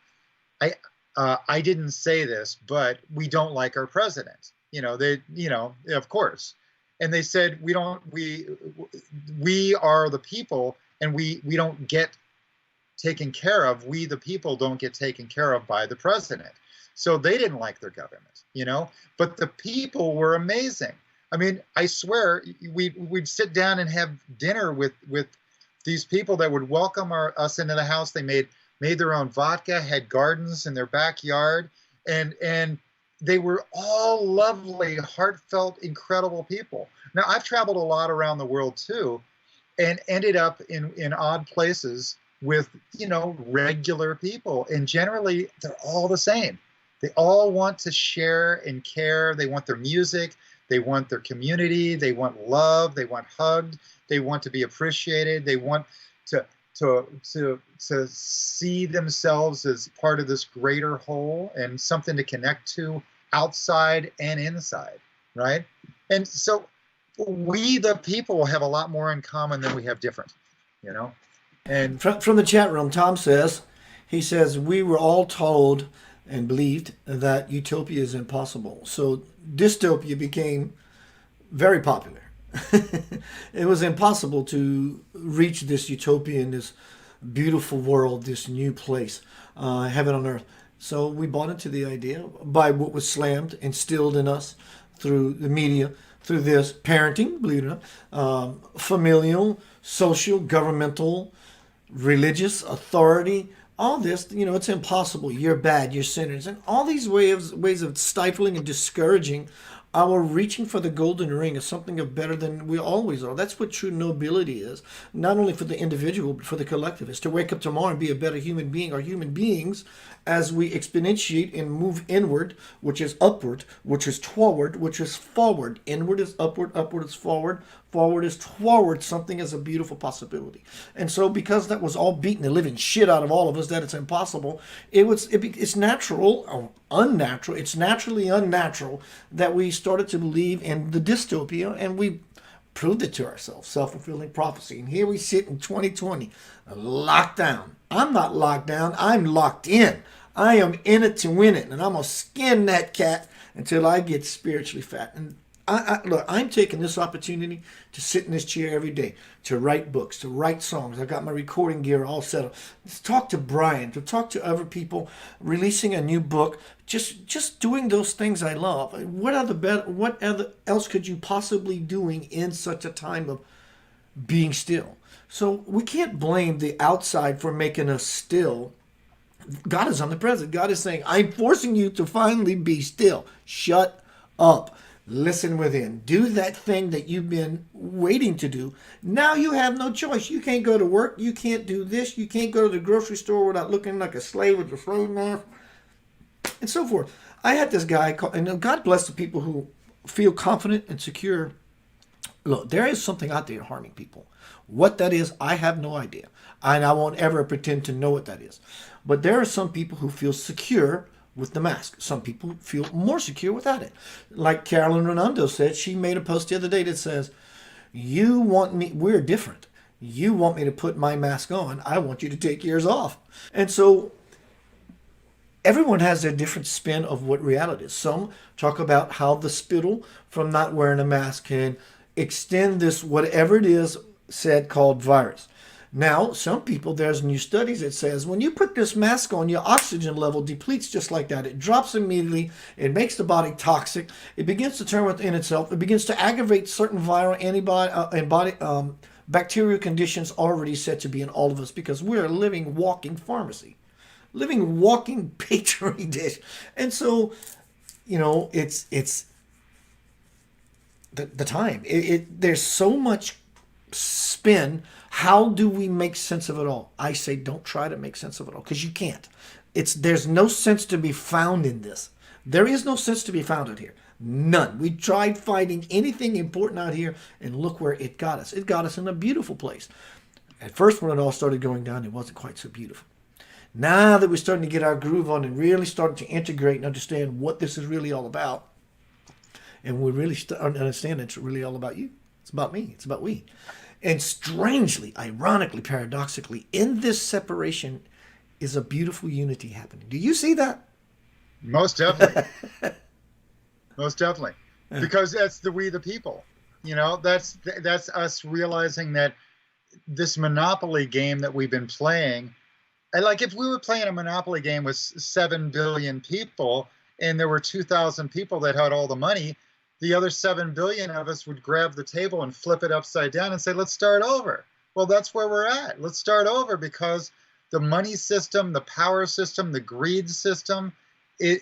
I didn't say this, but we don't like our president. Of course. And they said, we are the people, and we don't get taken care of. We, the people, don't get taken care of by the president. So they didn't like their government, but the people were amazing. I mean, I swear we'd sit down and have dinner with these people that would welcome us into the house. They made their own vodka, had gardens in their backyard, and they were all lovely, heartfelt, incredible people. Now, I've traveled a lot around the world too, and ended up in odd places with, regular people. And generally, they're all the same. They all want to share and care. They want their music. They want their community. They want love. They want hugged. They want to be appreciated. They want to see themselves as part of this greater whole and something to connect to outside and inside, right? And so we, the people, have a lot more in common than we have different, And from the chat room, Tom says, we were all told and believed that utopia is impossible. So dystopia became very popular. It was impossible to reach this utopia in this beautiful world, this new place, heaven on earth. So we bought into the idea by what was slammed, instilled in us through the media, through this parenting, believe it or not, familial, social, governmental, religious authority, all this, it's impossible. You're bad. You're sinners, and all these ways of stifling and discouraging our reaching for the golden ring is something of better than we always are. That's what true nobility is, not only for the individual but for the collective. Is to wake up tomorrow and be a better human being, or human beings, as we exponentiate and move inward, which is upward, which is toward, which is forward. Inward is upward, upward is forward, forward is toward. Something is a beautiful possibility. And so, because that was all beating the living shit out of all of us, that it's impossible, it's natural, or unnatural. It's naturally unnatural that we started to believe in the dystopia, and we proved it to ourselves. Self-fulfilling prophecy. And here we sit in 2020, locked down. I'm not locked down. I'm locked in. I am in it to win it, and I'm gonna skin that cat until I get spiritually fat. And look, I'm taking this opportunity to sit in this chair every day, to write books, to write songs. I got my recording gear all set up. To talk to Brian, to talk to other people, releasing a new book, just doing those things I love. What else could you possibly doing in such a time of being still? So we can't blame the outside for making us still. God is omnipresent. God is saying, I'm forcing you to finally be still. Shut up. Listen within. Do that thing that you've been waiting to do. Now you have no choice. You can't go to work. You can't do this. You can't go to the grocery store without looking like a slave with a slave mask, and so forth. I had this guy call, and God bless the people who feel confident and secure. Look, there is something out there harming people. What that is, I have no idea. And I won't ever pretend to know what that is. But there are some people who feel secure with the mask. Some people feel more secure without it. Like Carolyn Ronaldo said, she made a post the other day that says, you want me, we're different. You want me to put my mask on. I want you to take yours off. And so everyone has their different spin of what reality is. Some talk about how the spittle from not wearing a mask can extend this, whatever it is, said called virus. Now, some people, there's new studies that says when you put this mask on, your oxygen level depletes just like that. It drops immediately. It makes the body toxic. It begins to turn within itself. It begins to aggravate certain viral bacterial conditions already said to be in all of us, because we're a living, walking pharmacy, living, walking petri dish. And so, it's the time. There's so much spin. How do we make sense of it all? I say don't try to make sense of it all, because you can't. There's no sense to be found in this. There is no sense to be found out here. None. We tried finding anything important out here, and look where it got us. It got us in a beautiful place. At first, when it all started going down, it wasn't quite so beautiful. Now that we're starting to get our groove on and really starting to integrate and understand what this is really all about, and we really understand it's really all about you. It's about me. It's about we. And strangely, ironically, paradoxically, in this separation is a beautiful unity happening. Do you see that? Most definitely. Most definitely. Because that's we the people. That's us realizing that this Monopoly game that we've been playing, and like if we were playing a Monopoly game with 7 billion people and there were 2,000 people that had all the money, the other 7 billion of us would grab the table and flip it upside down and say, let's start over. Well, that's where we're at. Let's start over, because the money system, the power system, the greed system, $1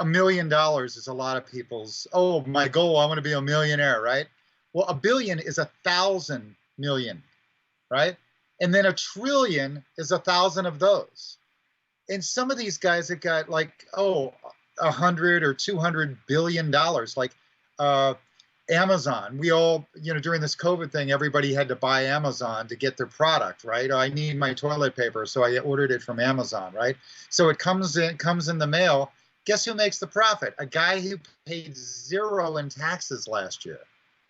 million is a lot of people's, oh, my goal, I want to be a millionaire, right? Well, a billion is 1,000 million, right? And then a trillion is 1,000 of those. And some of these guys that got like, 100 or 200 billion dollars, like Amazon. We all, during this COVID thing, everybody had to buy Amazon to get their product, right? I need my toilet paper, so I ordered it from Amazon, right? So it comes in the mail. Guess who makes the profit? A guy who paid 0 in taxes last year,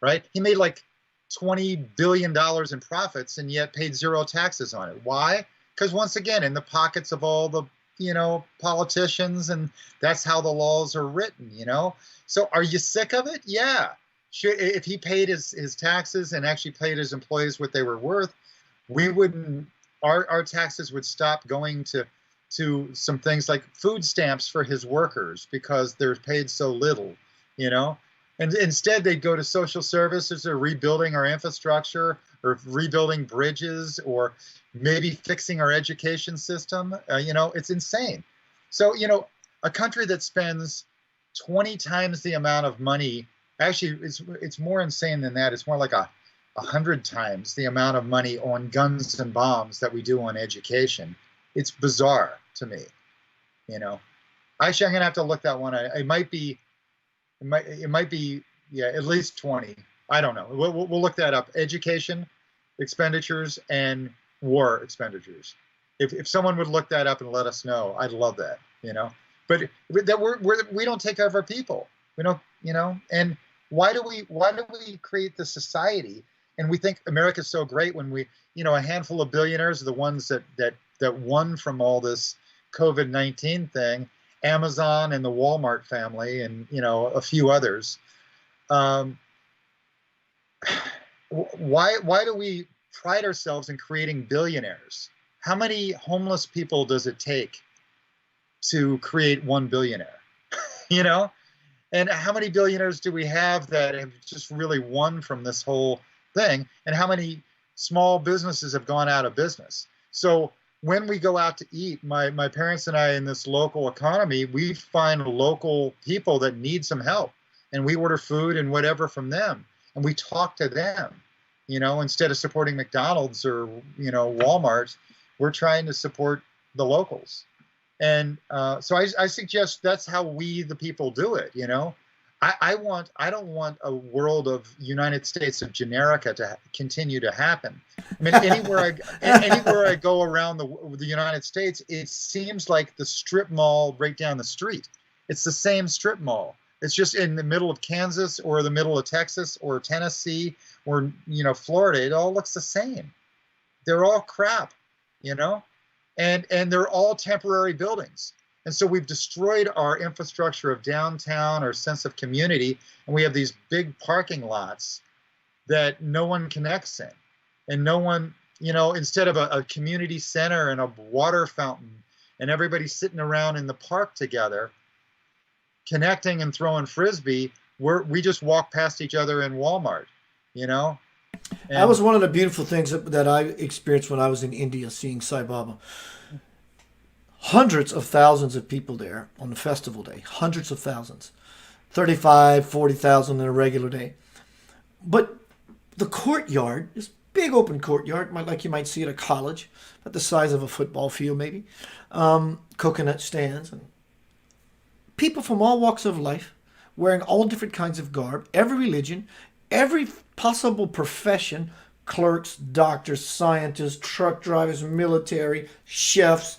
right? He made like $20 billion in profits and yet paid 0 taxes on it. Why? Because once again, in the pockets of all the politicians, and that's how the laws are written, So are you sick of it? Yeah. If he paid his taxes and actually paid his employees what they were worth, our taxes would stop going to some things like food stamps for his workers because they're paid so little, And instead, they'd go to social services or rebuilding our infrastructure or rebuilding bridges or maybe fixing our education system. It's insane. So, a country that spends 20 times the amount of money, actually, it's more insane than that. It's more like 100 times the amount of money on guns and bombs that we do on education. It's bizarre to me. Actually, I'm gonna have to look that one. It might be, yeah, at least 20. I don't know. We'll look that up. Education expenditures and war expenditures. If someone would look that up and let us know, I'd love that. But that we don't take care of our people. We don't. And why do we create the society? And we think America's so great when we, a handful of billionaires are the ones that won from all this COVID-19 thing. Amazon and the Walmart family and, a few others. Why do we pride ourselves in creating billionaires? How many homeless people does it take to create one billionaire? And how many billionaires do we have that have just really won from this whole thing? And how many small businesses have gone out of business? So when we go out to eat, my parents and I in this local economy, we find local people that need some help. And we order food and whatever from them. And we talk to them, instead of supporting McDonald's or, Walmart, we're trying to support the locals. And so I suggest that's how we, the people, do it, I don't want a world of United States of Generica to continue to happen. I mean, anywhere I go around the United States, it seems like the strip mall right down the street. It's the same strip mall. It's just in the middle of Kansas or the middle of Texas or Tennessee or, Florida. It all looks the same. They're all crap, and they're all temporary buildings. And so we've destroyed our infrastructure of downtown, our sense of community, and we have these big parking lots that no one connects in. And no one, instead of a community center and a water fountain and everybody sitting around in the park together, connecting and throwing Frisbee, we just walk past each other in Walmart, And that was one of the beautiful things that I experienced when I was in India seeing Sai Baba. Hundreds of thousands of people there on the festival day. Hundreds of thousands. 35, 40,000 in a regular day. But the courtyard, this big open courtyard, like you might see at a college, about the size of a football field maybe. Coconut stands. And people from all walks of life, wearing all different kinds of garb, every religion, every possible profession, clerks, doctors, scientists, truck drivers, military, chefs,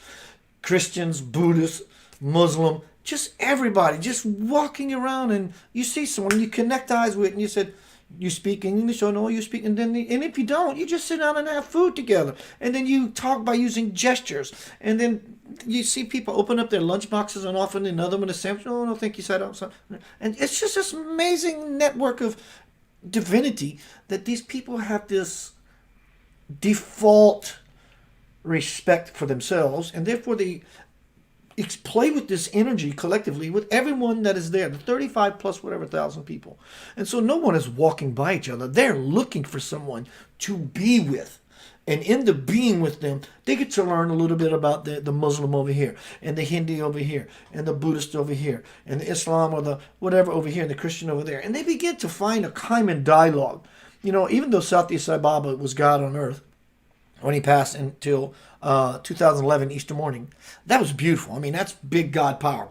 Christians, Buddhists, Muslim, just everybody, just walking around, and you see someone you connect eyes with, and you said, you speak English, or no, you speak, and if you don't, you just sit down and have food together, and then you talk by using gestures, and then you see people open up their lunch boxes and offer another one a sandwich. Oh, no, thank you, sir. And it's just this amazing network of divinity that these people have this default respect for themselves, and therefore they play with this energy collectively with everyone that is there, the 35 plus whatever thousand people. And so no one is walking by each other. They're looking for someone to be with. And in the being with them, they get to learn a little bit about the Muslim over here, and the Hindi over here, and the Buddhist over here, and the Islam or the whatever over here, and the Christian over there. And they begin to find a common dialogue. Even though Satya Sai Baba was God on earth, when he passed until 2011 Easter morning, that was beautiful. I mean, that's big God power.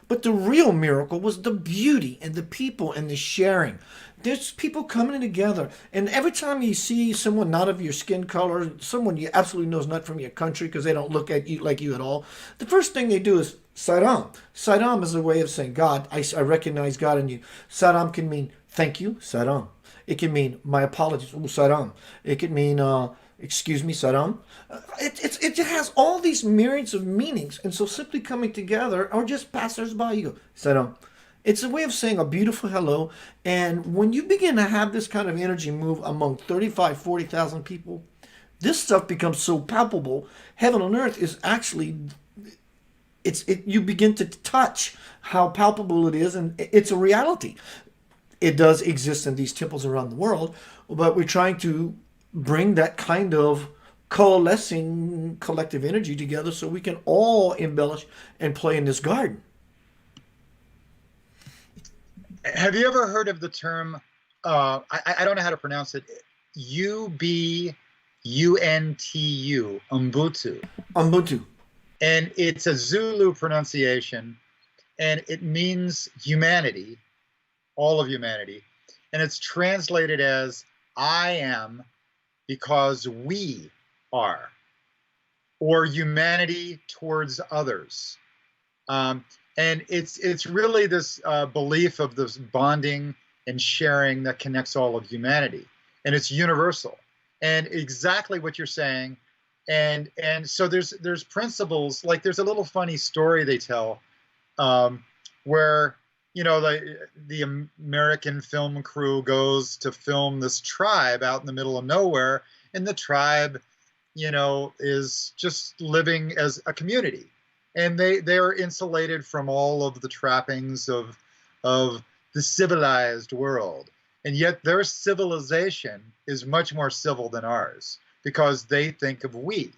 But the real miracle was the beauty and the people and the sharing. There's people coming together, and every time you see someone not of your skin color, someone you absolutely know is not from your country because they don't look at you like you at all, the first thing they do is Saddam. Saddam is a way of saying, God, I recognize God in you. Saddam can mean thank you, Saddam. It can mean my apologies, Saddam. It can mean excuse me, Saddam. It has all these myriads of meanings, and so simply coming together, or just passers-by, you go, Saddam. It's a way of saying a beautiful hello, and when you begin to have this kind of energy move among 35, 40,000 people, this stuff becomes so palpable. Heaven on earth is actually, you begin to touch how palpable it is, and it's a reality. it does exist in these temples around the world, but we're trying to bring that kind of coalescing collective energy together so we can all embellish and play in this garden. Have you ever heard of the term, I don't know how to pronounce it, Ubuntu, Ubuntu? Ubuntu. And it's a Zulu pronunciation, and it means humanity, all of humanity. And it's translated as I am because we are, or humanity towards others. And it's really this belief of this bonding and sharing that connects all of humanity, and it's universal. And exactly what you're saying, and so there's principles, like there's a little funny story they tell, where the American film crew goes to film this tribe out in the middle of nowhere, and the tribe, is just living as a community. And they are insulated from all of the trappings of the civilized world. And yet their civilization is much more civil than ours because they think of we.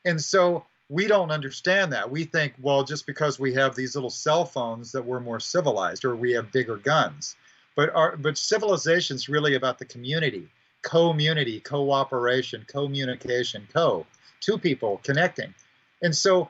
And so we don't understand that. We think, well, just because we have these little cell phones that we're more civilized, or we have bigger guns. But civilization is really about the community, community, cooperation, communication, two people connecting. And so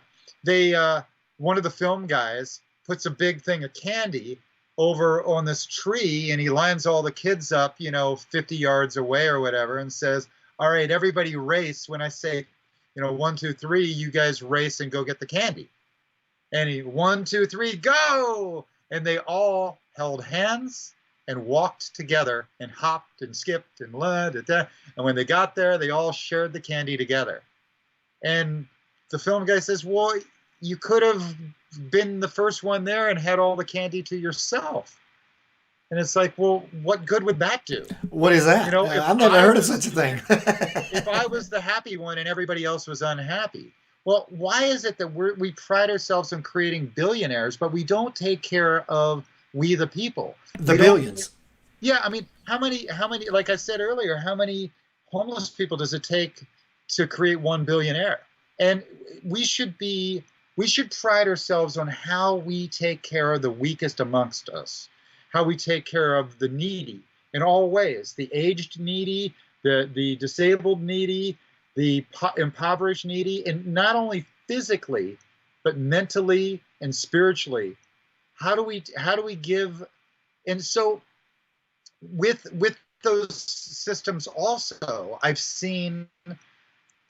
one of the film guys puts a big thing of candy over on this tree, and he lines all the kids up, 50 yards away or whatever, and says, all right, everybody race. When I say, 1, 2, 3, you guys race and go get the candy. And he, 1, 2, 3, go! And they all held hands and walked together and hopped and skipped and and when they got there, they all shared the candy together. And the film guy says, well, you could have been the first one there and had all the candy to yourself. And it's like, well, what good would that do? What is that? I've never heard of such a thing. If I was the happy one and everybody else was unhappy. Well, why is it that we pride ourselves on creating billionaires, but we don't take care of we the people? The billions. Yeah, I mean, how many, like I said earlier, how many homeless people does it take to create 1 billionaire? And we should pride ourselves on how we take care of the weakest amongst us, how we take care of the needy in all ways, the aged needy, the disabled needy, the impoverished needy, and not only physically, but mentally and spiritually. How do we give? And so with those systems also, I've seen,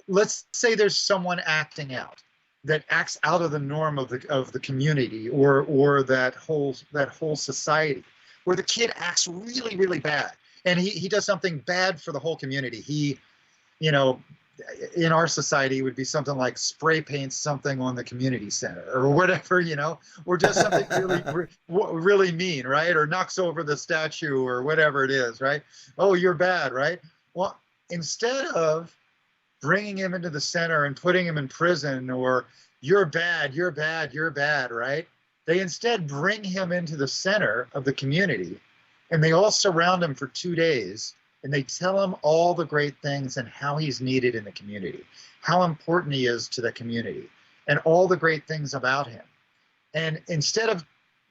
let's say there's someone acting out that acts out of the norm of the community or that whole society, where the kid acts really, really bad, and he does something bad for the whole community. He, in our society, it would be something like spray paints something on the community center or whatever, or does something really mean, right? Or knocks over the statue or whatever it is, right? Oh, you're bad, right? Well, instead of bringing him into the center and putting him in prison, or you're bad, you're bad, you're bad, right? They instead bring him into the center of the community, and they all surround him for 2 days, and they tell him all the great things and how he's needed in the community, how important he is to the community, and all the great things about him. And instead of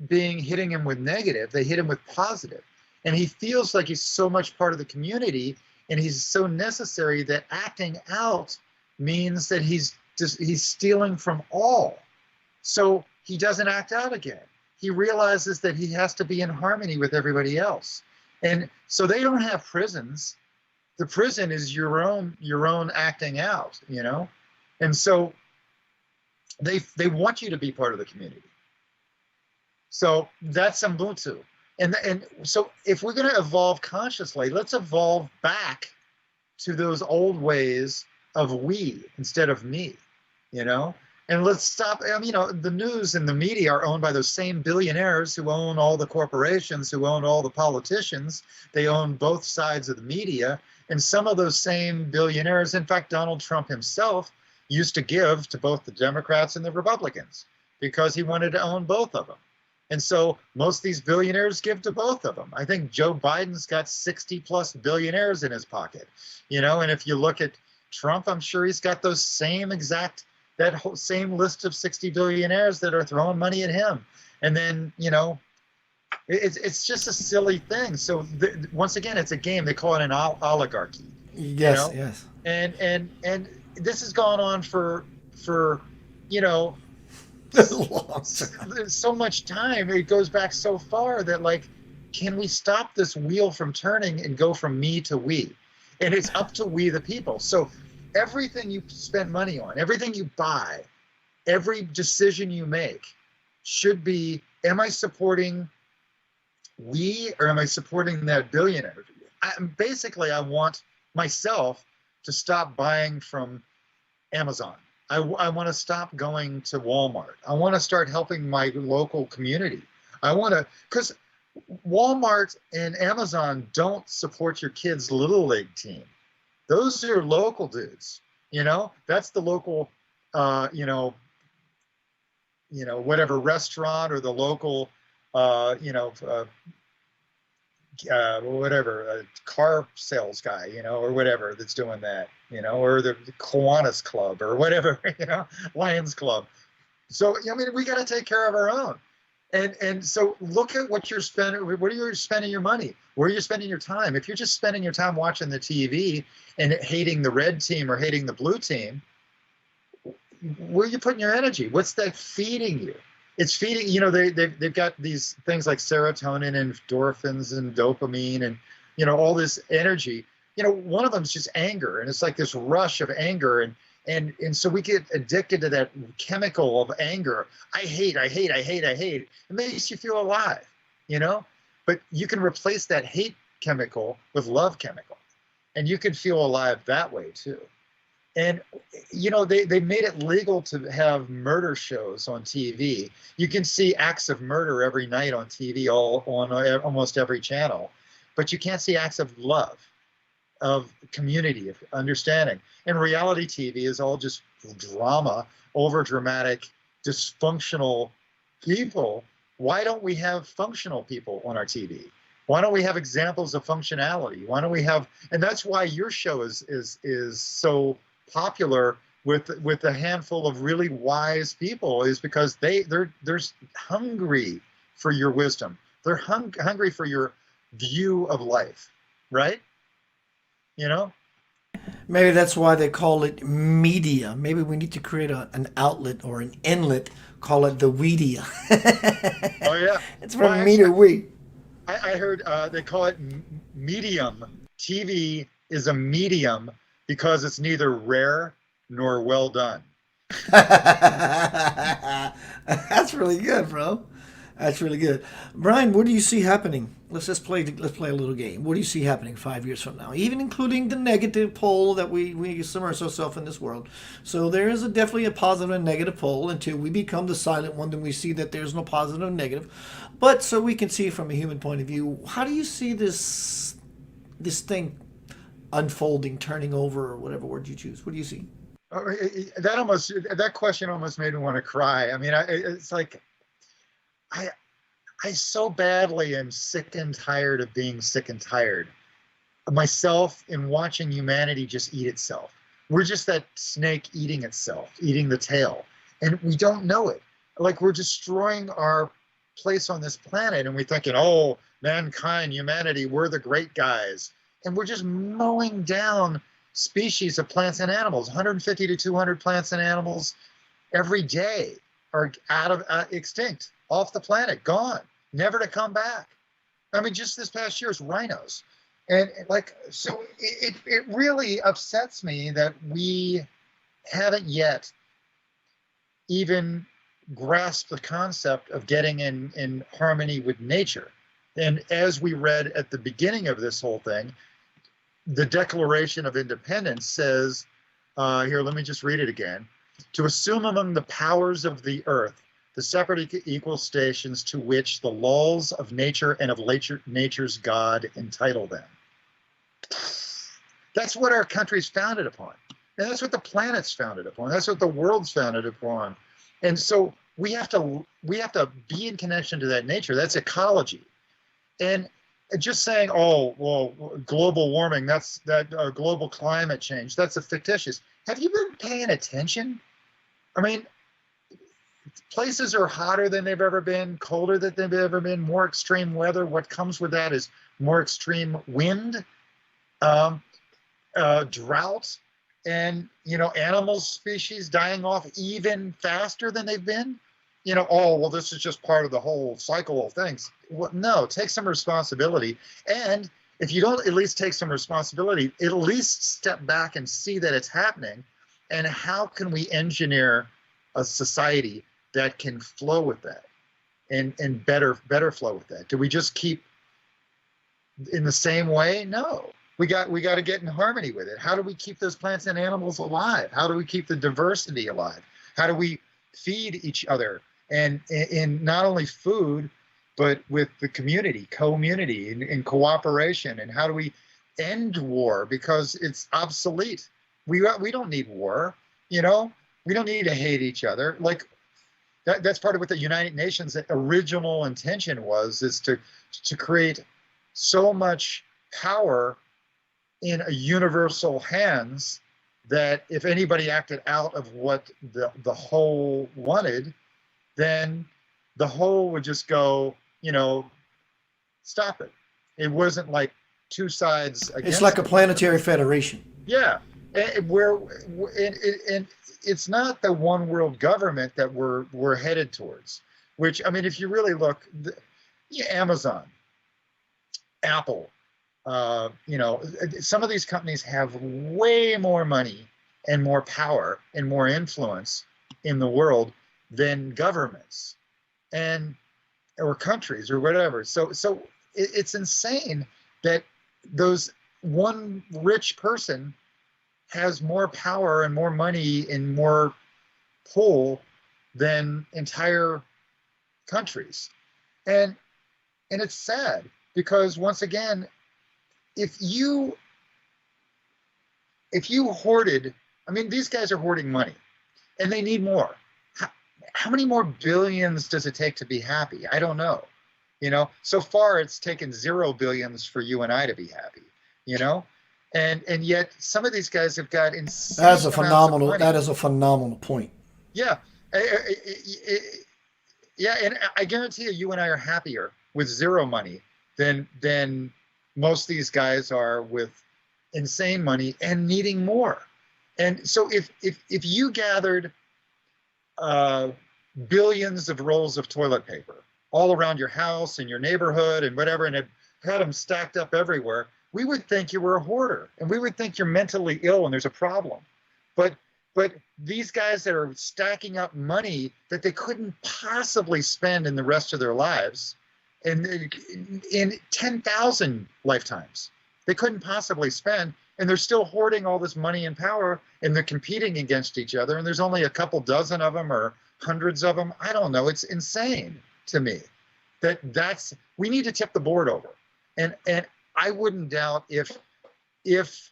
hitting him with negative, they hit him with positive. And he feels like he's so much part of the community, and he's so necessary that acting out means that he's stealing from all. So he doesn't act out again. He realizes that he has to be in harmony with everybody else. And so they don't have prisons. The prison is your own acting out, And so they want you to be part of the community. So that's Ubuntu. And so if we're going to evolve consciously, let's evolve back to those old ways of we instead of me, And let's stop. The news and the media are owned by those same billionaires who own all the corporations, who own all the politicians. They own both sides of the media. And some of those same billionaires, in fact, Donald Trump himself used to give to both the Democrats and the Republicans because he wanted to own both of them. And so most of these billionaires give to both of them. I think Joe Biden's got 60 plus billionaires in his pocket, and if you look at Trump, I'm sure he's got those that whole same list of 60 billionaires that are throwing money at him. And then, it's just a silly thing. So once again, it's a game. They call it an oligarchy. Yes, yes. And this has gone on for Long time. so much time. It goes back so far that, like, can we stop this wheel from turning and go from me to we? And it's up to we the people. So everything you spend money on, everything you buy, every decision you make should be, am I supporting we, or am I supporting that billionaire? Basically, I want myself to stop buying from Amazon. I want to stop going to Walmart. I want to start helping my local community. Because Walmart and Amazon don't support your kid's Little League team. Those are local dudes. That's the local, whatever restaurant, or the local, whatever, car sales guy, or whatever that's doing that, or the Kiwanis Club or whatever, Lions Club. So, we got to take care of our own. And so look at what you're spending. What are you spending your money? Where are you spending your time? If you're just spending your time watching the TV and hating the red team or hating the blue team, where are you putting your energy? What's that feeding you? It's feeding, they've got these things like serotonin and endorphins and dopamine and, all this energy. One of them is just anger. And it's like this rush of anger. And so we get addicted to that chemical of anger. I hate. It makes you feel alive, But you can replace that hate chemical with love chemical. And you can feel alive that way too. And, they made it legal to have murder shows on TV. You can see acts of murder every night on TV, on almost every channel. But you can't see acts of love, of community, of understanding. And reality TV is all just drama, over dramatic, dysfunctional people. Why don't we have functional people on our TV? Why don't we have examples of functionality? Why don't we have, and that's why your show is so popular with a handful of really wise people, is because they're hungry for your wisdom. They're hungry for your view of life, right? Maybe that's why they call it media. Maybe we need to create an outlet or an inlet, call it the weedia. Oh yeah, It's from me to we. I heard they call it medium. TV is a medium because it's neither rare nor well done. That's really good, bro. That's really good. Brian, what do you see happening? Let's play a little game. What do you see happening 5 years from now? Even including the negative pole that we submerge ourselves in this world. So there is definitely a positive and negative pole until we become the silent one. Then we see that there's no positive and negative. But so we can see from a human point of view, how do you see this thing unfolding, turning over, or whatever word you choose? What do you see? That question almost made me want to cry. I mean, it's like I so badly am sick and tired of being sick and tired myself in watching humanity just eat itself. We're just that snake eating itself, eating the tail, and we don't know it. Like, we're destroying our place on this planet, and we're thinking, oh, mankind, humanity, we're the great guys. And we're just mowing down species of plants and animals. 150 to 200 plants and animals every day are extinct, off the planet, gone, never to come back. I mean, just this past year's rhinos. And so it really upsets me that we haven't yet even grasped the concept of getting in harmony with nature. And as we read at the beginning of this whole thing, the Declaration of Independence says, here, let me just read it again. To assume among the powers of the earth the separate equal stations to which the laws of nature and of nature's God entitle them. That's what our country's founded upon. And that's what the planet's founded upon. That's what the world's founded upon. And so we have to be in connection to that nature. That's ecology. And just saying, oh, well, global warming, global climate change, that's a fictitious. Have you been paying attention? I mean, places are hotter than they've ever been, colder than they've ever been, more extreme weather. What comes with that is more extreme wind, drought, and animal species dying off even faster than they've been. Oh, well, this is just part of the whole cycle of things. Well, no, take some responsibility. And if you don't at least take some responsibility, at least step back and see that it's happening. And how can we engineer a society that can flow with that and better flow with that? Do we just keep in the same way? No. We got to get in harmony with it. How do we keep those plants and animals alive? How do we keep the diversity alive? How do we feed each other? And in not only food, but with the community and cooperation. And how do we end war? Because it's obsolete. We don't need war. We don't need to hate each other. Like that's part of what the United Nations' original intention is to create so much power in a universal hands that if anybody acted out of what the whole wanted, then the whole would just go, stop it. It wasn't like two sides against. It's like a planetary federation. Yeah, and it's not the one world government that we're headed towards. Which, I mean, if you really look, Amazon, Apple, some of these companies have way more money and more power and more influence in the world than governments or countries or whatever. So it's insane that those one rich person has more power and more money and more pull than entire countries. And it's sad because, once again, if you hoarded, I mean, these guys are hoarding money and they need more. How many more billions does it take to be happy? I don't know. So far it's taken 0 billions for you and I to be happy, and yet some of these guys have got insane That is a phenomenal point. Yeah. Yeah. And I guarantee you and I are happier with 0 money than most of these guys are with insane money and needing more. And so if you gathered billions of rolls of toilet paper all around your house and your neighborhood and whatever, and had them stacked up everywhere, we would think you were a hoarder and we would think you're mentally ill and there's a problem. But these guys that are stacking up money that they couldn't possibly spend in the rest of their lives, and in 10,000 lifetimes, they couldn't possibly spend, and they're still hoarding all this money and power, and they're competing against each other, and there's only a couple dozen of them or hundreds of them. I don't know. It's insane to me that's we need to tip the board over. And I wouldn't doubt if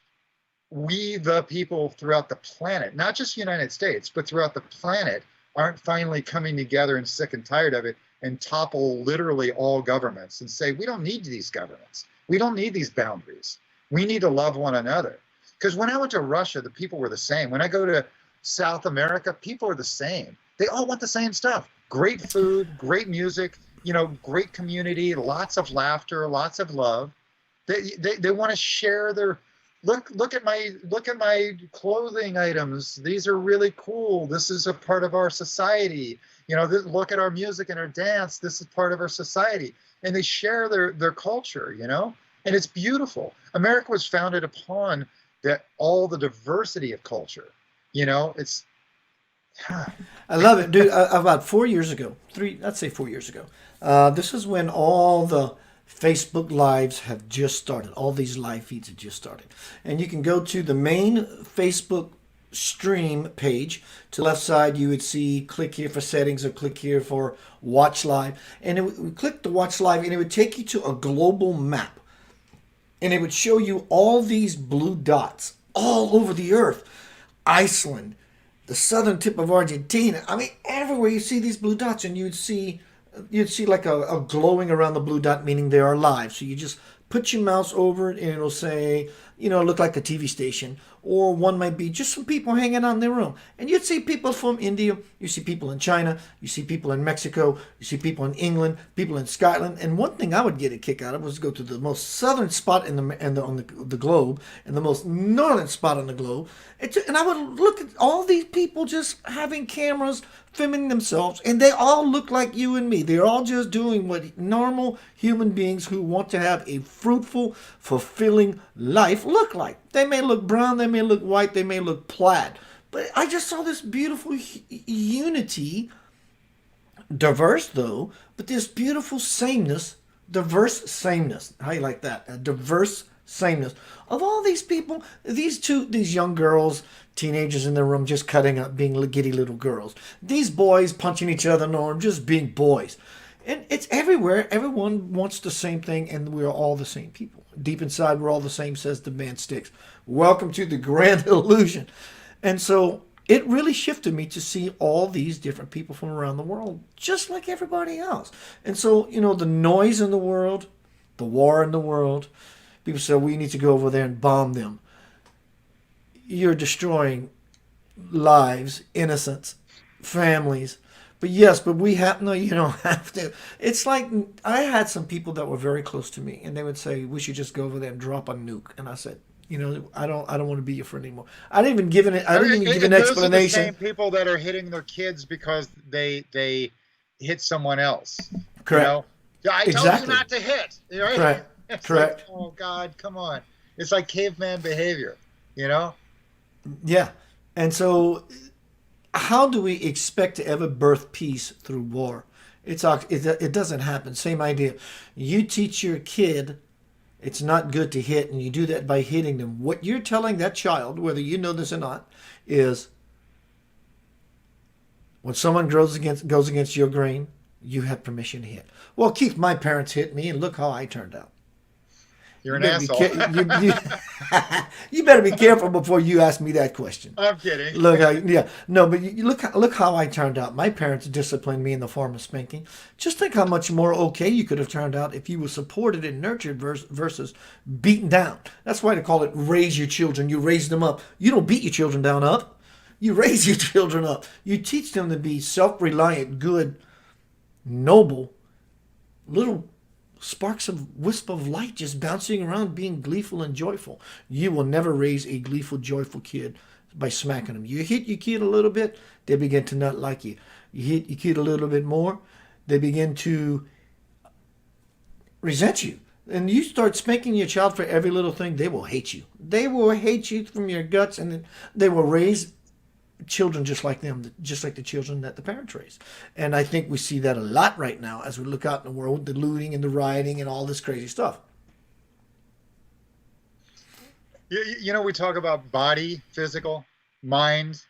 we, the people throughout the planet, not just the United States, but throughout the planet, aren't finally coming together and sick and tired of it and topple literally all governments and say, we don't need these governments. We don't need these boundaries. We need to love one another. Because when I went to Russia, the people were the same. When I go to South America, people are the same. They all want the same stuff. Great food, great music, great community, lots of laughter, lots of love. They want to share their look at my clothing items. These are really cool. This is a part of our society. Look at our music and our dance. This is part of our society. And they share their culture, and it's beautiful. America was founded upon all the diversity of culture. It's I love it, dude. About 4 years ago, I'd say 4 years ago. This is when all the Facebook Lives have just started. All these live feeds have just started. And you can go to the main Facebook stream page. To the left side, you would see click here for settings or click here for watch live. And it would click the watch live and it would take you to a global map. And it would show you all these blue dots all over the earth. Iceland, the southern tip of Argentina. I mean, everywhere you see these blue dots, and you'd see like a glowing around the blue dot, meaning they are live. So you just put your mouse over it, and it'll say, look like a TV station, or one might be just some people hanging out in their room. And you'd see people from India, you see people in China, you see people in Mexico, you see people in England, people in Scotland. And one thing I would get a kick out of was go to the most southern spot on the globe, and the most northern spot on the globe, and I would look at all these people just having cameras filming themselves, and they all look like you and me. They're all just doing what normal human beings who want to have a fruitful, fulfilling life look like. They may look brown, they may look white, they may look plaid, but I just saw this beautiful unity, diverse though, but this beautiful sameness, diverse sameness. How you like that? A diverse sameness of all these people, these young girls, teenagers in their room just cutting up, being giddy little girls. These boys punching each other in the arm, just being boys. And it's everywhere. Everyone wants the same thing, and we're all the same people. Deep inside, we're all the same, says the band Styx. Welcome to the grand illusion. And so it really shifted me to see all these different people from around the world, just like everybody else. And so, the noise in the world, the war in the world, people say, we need to go over there and bomb them. You're destroying lives, innocents, families. But yes, but you don't have to. It's like, I had some people that were very close to me, and they would say, we should just go over there and drop a nuke. And I said, I don't want to be your friend anymore. I didn't even give an explanation. Those are the same people that are hitting their kids because they hit someone else. Correct. I told you not to hit. Right? Correct. It's Correct. Like, oh God, come on. It's like caveman behavior. Yeah. And so how do we expect to ever birth peace through war? It doesn't happen. Same idea. You teach your kid it's not good to hit, and you do that by hitting them. What you're telling that child, whether you know this or not, is when someone goes against your grain, you have permission to hit. Well, Keith, my parents hit me, and look how I turned out. You're an asshole. You better be careful before you ask me that question. I'm kidding. Look, but you look how I turned out. My parents disciplined me in the form of spanking. Just think how much more okay you could have turned out if you were supported and nurtured versus beaten down. That's why they call it raise your children. You raise them up. You don't beat your children down up. You raise your children up. You teach them to be self-reliant, good, noble, little sparks of wisp of light just bouncing around, being gleeful and joyful. You will never raise a gleeful, joyful kid by smacking them. You hit your kid a little bit, they begin to not like you. You hit your kid a little bit more, they begin to resent you. And you start spanking your child for every little thing, they will hate you. They will hate you from your guts, and they will raise children just like them, just like the children that the parents raise. And I think we see that a lot right now as we look out in the world, the looting and the rioting and all this crazy stuff. We talk about body, physical, mind,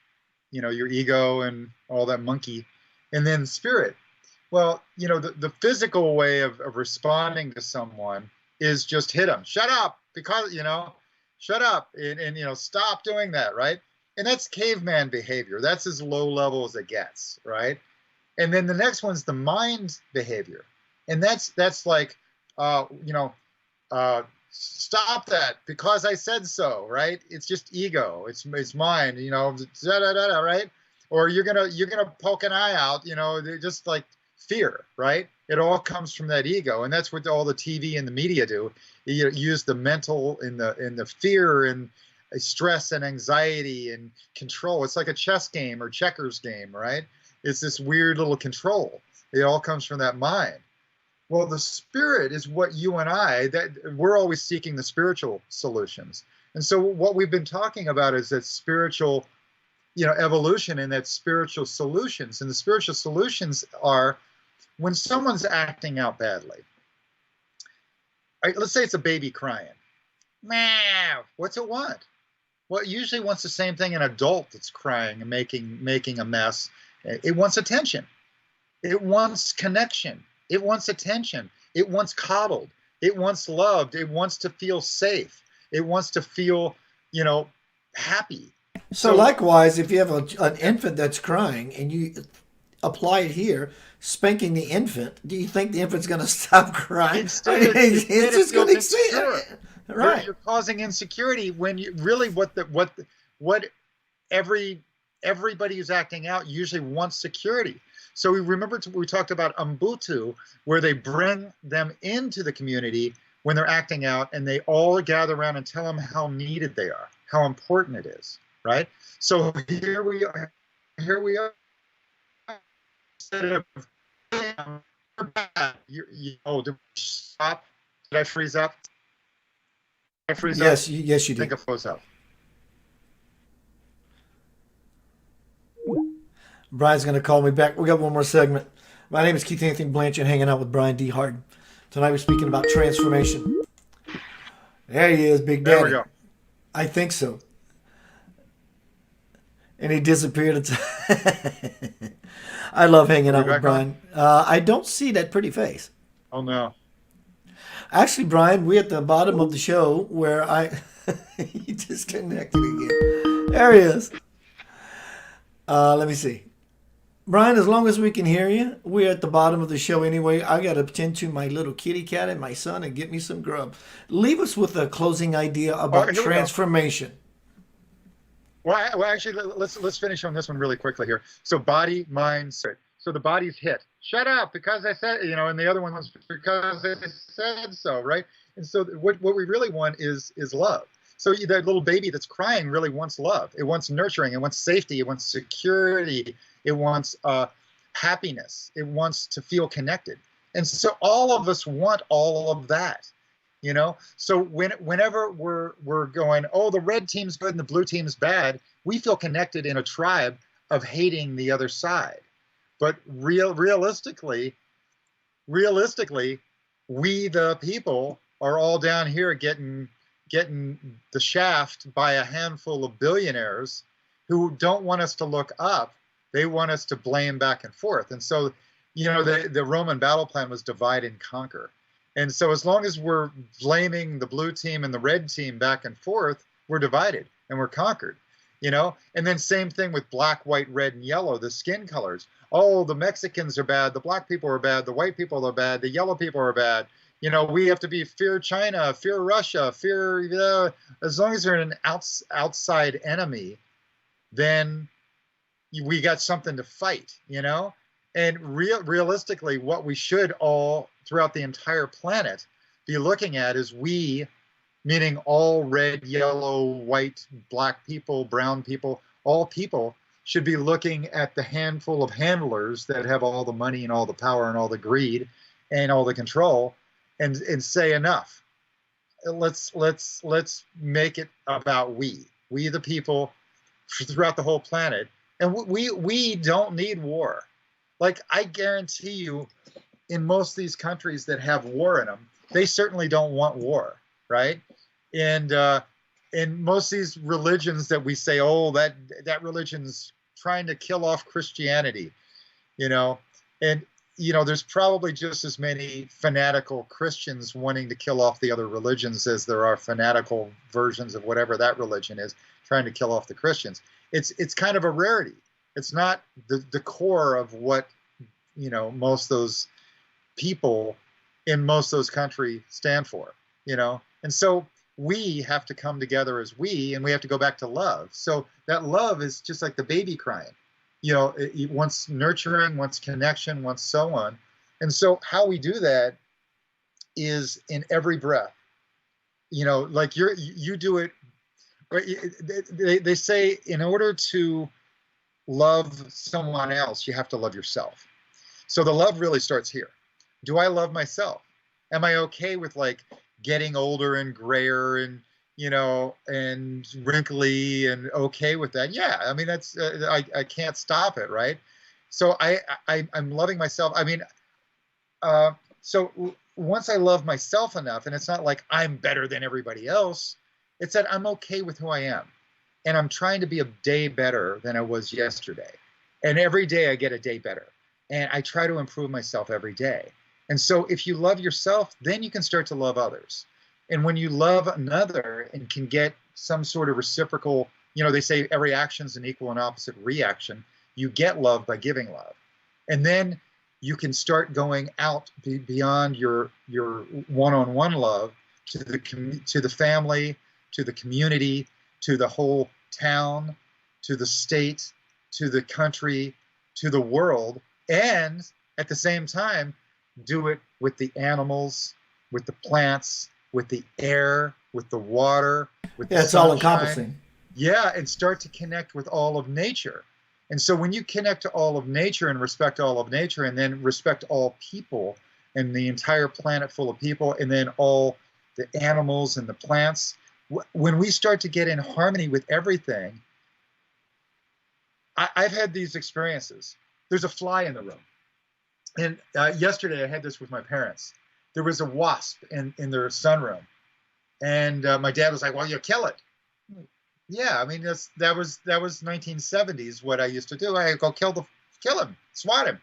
your ego and all that monkey, and then spirit. Well, the physical way of responding to someone is just hit them. Shut up, because, shut up and stop doing that, right? And that's caveman behavior. That's as low level as it gets, right? And then the next one's the mind behavior. And that's like, stop that because I said so, right? It's just ego. It's mine, right? Or you're gonna poke an eye out, just like fear, right? It all comes from that ego, and that's what all the TV and the media do. You use the mental in the fear and stress and anxiety and control. It's like a chess game or checkers game, right? It's this weird little control. It all comes from that mind. Well, the spirit is what you and I, that we're always seeking the spiritual solutions. And so what we've been talking about is that spiritual, evolution and that spiritual solutions. And the spiritual solutions are when someone's acting out badly. All right, let's say it's a baby crying. Meow. What's it want? Well, it usually wants the same thing an adult that's crying and making a mess. It wants attention. It wants connection. It wants attention. It wants coddled. It wants loved. It wants to feel safe. It wants to feel, happy. So So likewise, if you have an infant that's crying and you apply it here, spanking the infant, do you think the infant's going to stop crying? I mean, it's it just going feels to see insecure. right. You're causing insecurity when you really what every everybody who's acting out usually wants security. So we remember we talked about Ubuntu, where they bring them into the community when they're acting out, and they all gather around and tell them how needed they are, how important it is, right? So here we are. Here we are. Instead of oh, did we stop? Did I freeze up? Did I freeze up? Yes, you I think did. I froze up. Brian's going to call me back. We got one more segment. My name is Keith Anthony Blanchard, hanging out with Brian D. Hardin. Tonight we're speaking about transformation. There he is, Big There we Daddy. go. I think so. And he disappeared. I love hanging Are we out with back on? Brian. I don't see that pretty face. Oh no. Actually, Brian, we're at the bottom of the show where he disconnected again. There he is. Let me see. Brian, as long as we can hear you, we're at the bottom of the show anyway. I got to tend to my little kitty cat and my son and get me some grub. Leave us with a closing idea Oh, about here we go. transformation. Well, actually, let's finish on this one really quickly here. So body, mind, spirit. So the body's hit. Shut up, because I said, and the other one was because I said so, right? And so what we really want is love. So that little baby that's crying really wants love. It wants nurturing. It wants safety. It wants security. It wants happiness. It wants to feel connected. And so all of us want all of that. So whenever we're going, oh, the red team's good and the blue team's bad, we feel connected in a tribe of hating the other side. But realistically, we the people are all down here getting the shaft by a handful of billionaires who don't want us to look up. They want us to blame back and forth. And so, the Roman battle plan was divide and conquer. And so as long as we're blaming the blue team and the red team back and forth, we're divided and we're conquered, And then same thing with black, white, red, and yellow, the skin colors. Oh, the Mexicans are bad. The black people are bad. The white people are bad. The yellow people are bad. We have to be fear China, fear Russia, fear, as long as they're an outside enemy, then we got something to fight, And realistically, what we should all throughout the entire planet be looking at is we, meaning all red, yellow, white, black people, brown people, all people should be looking at the handful of handlers that have all the money and all the power and all the greed and all the control and say enough. Let's make it about we the people throughout the whole planet. And we don't need war. Like, I guarantee you, in most of these countries that have war in them, they certainly don't want war, right? And in most of these religions that we say, oh, that religion's trying to kill off Christianity, and there's probably just as many fanatical Christians wanting to kill off the other religions as there are fanatical versions of whatever that religion is trying to kill off the Christians. It's kind of a rarity. It's not the core of what most of those people in most of those countries stand for, and so we have to come together as and we have to go back to love. So that love is just like the baby crying, it wants nurturing, wants connection, wants so on. And so how we do that is in every breath, like you do it. They say in order to love someone else, you have to love yourself. So the love really starts here. Do I love myself? Am I okay with getting older and grayer and and wrinkly and okay with that? Yeah, I mean that's I can't stop it, right? So I'm loving myself. I mean, so once I love myself enough, and it's not like I'm better than everybody else, it's that I'm okay with who I am. And I'm trying to be a day better than I was yesterday. And every day I get a day better. And I try to improve myself every day. And so if you love yourself, then you can start to love others. And when you love another and can get some sort of reciprocal they say every action is an equal and opposite reaction. You get love by giving love. And then you can start going out beyond your one-on-one love to the family, to the community, to the whole town, to the state, to the country, to the world, and at the same time, do it with the animals, with the plants, with the air, with the water, with the it's all sunshine. encompassing. Yeah, and start to connect with all of nature. And so when you connect to all of nature and respect all of nature, and then respect all people and the entire planet full of people, and then all the animals and the plants, when we start to get in harmony with everything, I've had these experiences. There's a fly in the room. And yesterday I had this with my parents. There was a wasp in their sunroom. And my dad was like, well, you kill it. Yeah, I mean, that was 1970s what I used to do. I go kill him, swat him.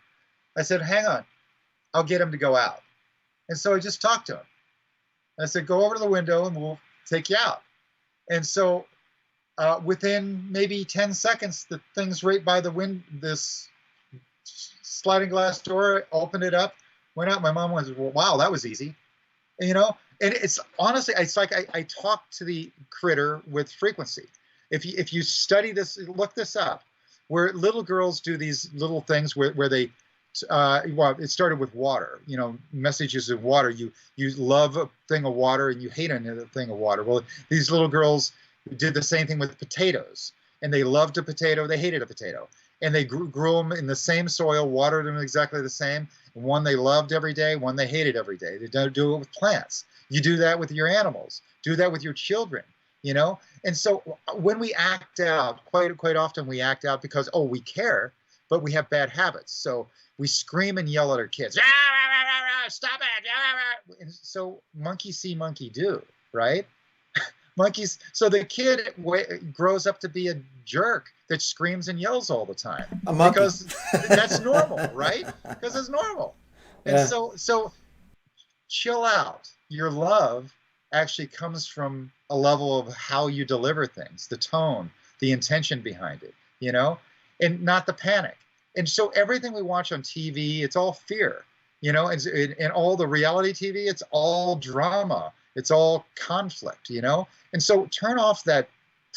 I said, hang on, I'll get him to go out. And so I just talked to him. I said, go over to the window and we'll take you out. And so within maybe 10 seconds, the thing's right by the window, this sliding glass door, opened it up, went out. My mom was, well, wow, that was easy. And it's honestly, it's like I talk to the critter with frequency. If you study this, look this up, where little girls do these little things where they, well, it started with water, messages of water. You love a thing of water and you hate another thing of water. Well, these little girls did the same thing with potatoes, and they loved a potato, they hated a potato. And they grew them in the same soil, watered them exactly the same. One they loved every day, one they hated every day. They don't do it with plants. You do that with your animals. Do that with your children, And so when we act out, quite often we act out because, we care, but we have bad habits. So we scream and yell at our kids. Stop it. And so monkey see, monkey do, right? Monkeys. So the kid grows up to be a jerk that screams and yells all the time because that's normal, right? Because it's normal. And so chill out. Your love actually comes from a level of how you deliver things, the tone, the intention behind it, and not the panic. And so everything we watch on TV, it's all fear, and all the reality TV, it's all drama. It's all conflict, And so turn off that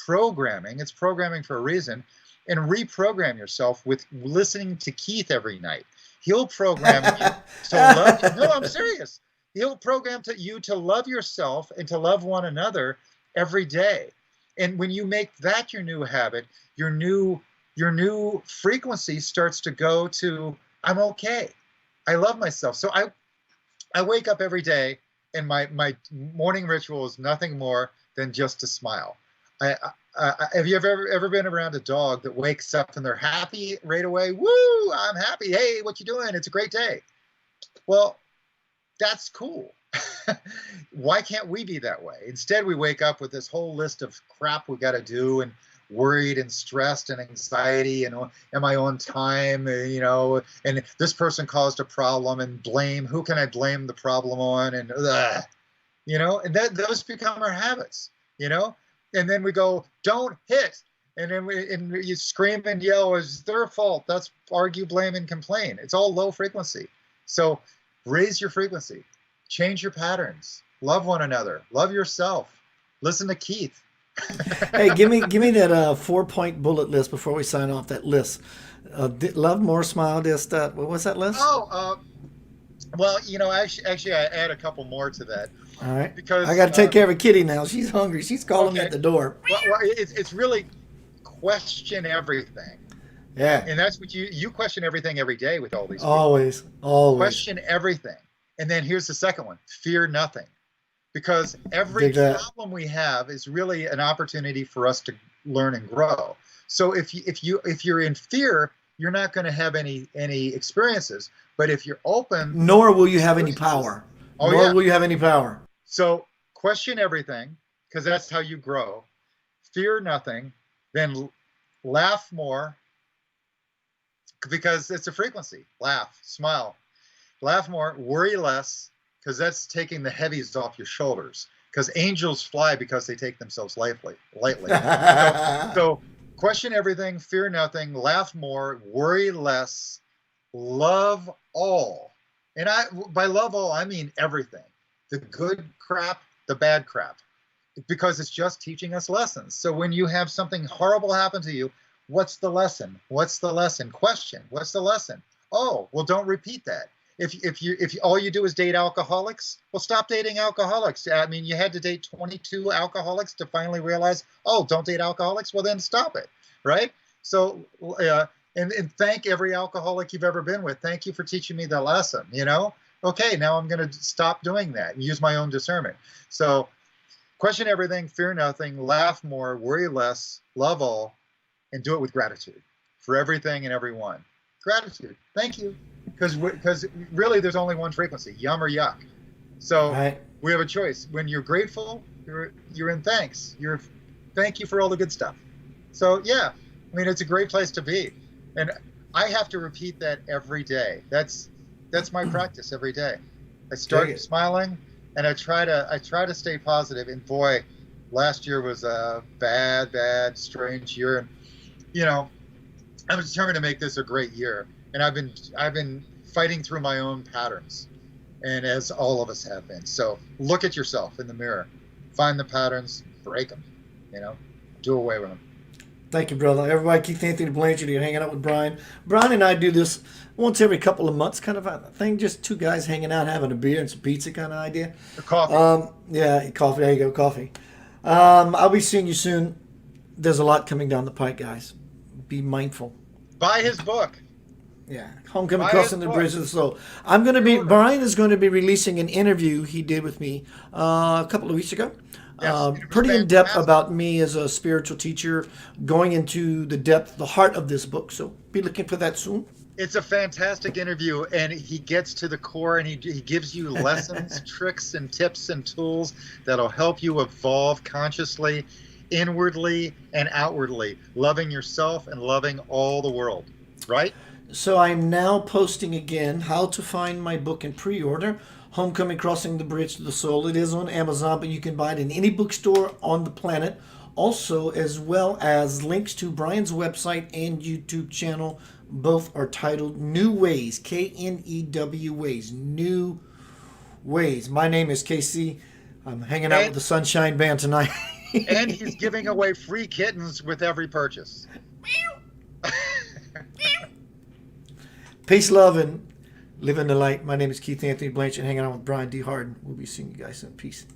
programming. It's programming for a reason. And reprogram yourself with listening to Keith every night. He'll program you to love you. No, I'm serious. He'll program you to love yourself and to love one another every day. And when you make that your new habit, your new frequency starts to go to, I'm okay. I love myself. So I wake up every day, and my morning ritual is nothing more than just to smile. Have you ever been around a dog that wakes up and they're happy right away? Woo, I'm happy. Hey, what you doing? It's a great day. Well, that's cool. Why can't we be that way? Instead, we wake up with this whole list of crap we got to do, and worried and stressed and anxiety, and am I on time, and this person caused a problem, and blame, who can I blame the problem on, and and those become our habits, and then we go, don't hit, and then you scream and yell, it's their fault. That's argue, blame, and complain. It's all low frequency. So raise your frequency, change your patterns, love one another, love yourself, listen to Keith. Hey, give me that 4-point bullet list before we sign off. That list: love, more, smile, this, that. What was that list? Well, actually, I add a couple more to that. All right. Because I got to take care of a kitty now. She's hungry. She's calling me at the door. Well, it's really question everything. Yeah. And that's what you question everything every day with all these people. Always. Question everything. And then here's the second one: fear nothing. Because every problem we have is really an opportunity for us to learn and grow. So if you're in fear, you're not going to have any experiences. But if you're open, nor will you have any power. Will you have any power. So question everything, because that's how you grow. Fear nothing. Then laugh more, because it's a frequency. Laugh, smile, laugh more, worry less. Because that's taking the heavies off your shoulders. because angels fly because they take themselves lightly. So question everything, fear nothing, laugh more, worry less, love all. And by love all, I mean everything. The good crap, the bad crap. Because it's just teaching us lessons. So when you have something horrible happen to you, what's the lesson? What's the lesson? Question. What's the lesson? Oh, well, don't repeat that. If all you do is date alcoholics, well, stop dating alcoholics. I mean, you had to date 22 alcoholics to finally realize, oh, don't date alcoholics. Well, then stop it, right? So, and thank every alcoholic you've ever been with. Thank you for teaching me the lesson. Okay, now I'm going to stop doing that and use my own discernment. So, question everything, fear nothing, laugh more, worry less, love all, and do it with gratitude for everything and everyone. Gratitude. Thank you. Because really there's only one frequency, yum or yuck. So we have a choice. When you're grateful, you're in thanks. Thank you for all the good stuff. So yeah, I mean, it's a great place to be. And I have to repeat that every day. That's my practice every day. I start smiling and I try to stay positive. And boy, last year was a bad, strange year. And I'm determined to make this a great year. And I've been fighting through my own patterns, and as all of us have been. So look at yourself in the mirror, find the patterns, break them, do away with them. Thank you, brother. Everybody, Keith Anthony Blanchard, you're hanging out with Brian. Brian and I do this once every couple of months, kind of a thing, just two guys hanging out, having a beer and some pizza kind of idea. Or coffee. Yeah, coffee. There you go, coffee. I'll be seeing you soon. There's a lot coming down the pike, guys. Be mindful. Buy his book. Yeah, Homecoming Crossing the Bridge of the Soul. Brian is going to be releasing an interview he did with me a couple of weeks ago. Yes, pretty in depth about me as a spiritual teacher, going into the heart of this book. So be looking for that soon. It's a fantastic interview, and he gets to the core, and he gives you lessons, tricks, and tips and tools that'll help you evolve consciously, inwardly, and outwardly, loving yourself and loving all the world, right? So I'm now posting again how to find my book in pre-order, Homecoming Crossing the Bridge to the Soul. It is on Amazon, but you can buy it in any bookstore on the planet. Also, as well as links to Brian's website and YouTube channel. Both are titled New Ways, K-N-E-W Ways, New Ways. My name is KC. I'm hanging out with the Sunshine Band tonight. And he's giving away free kittens with every purchase. Peace, love, and live in the light. My name is Keith Anthony Blanchard, hanging out with Brian D. Hardin. We'll be seeing you guys soon. Peace.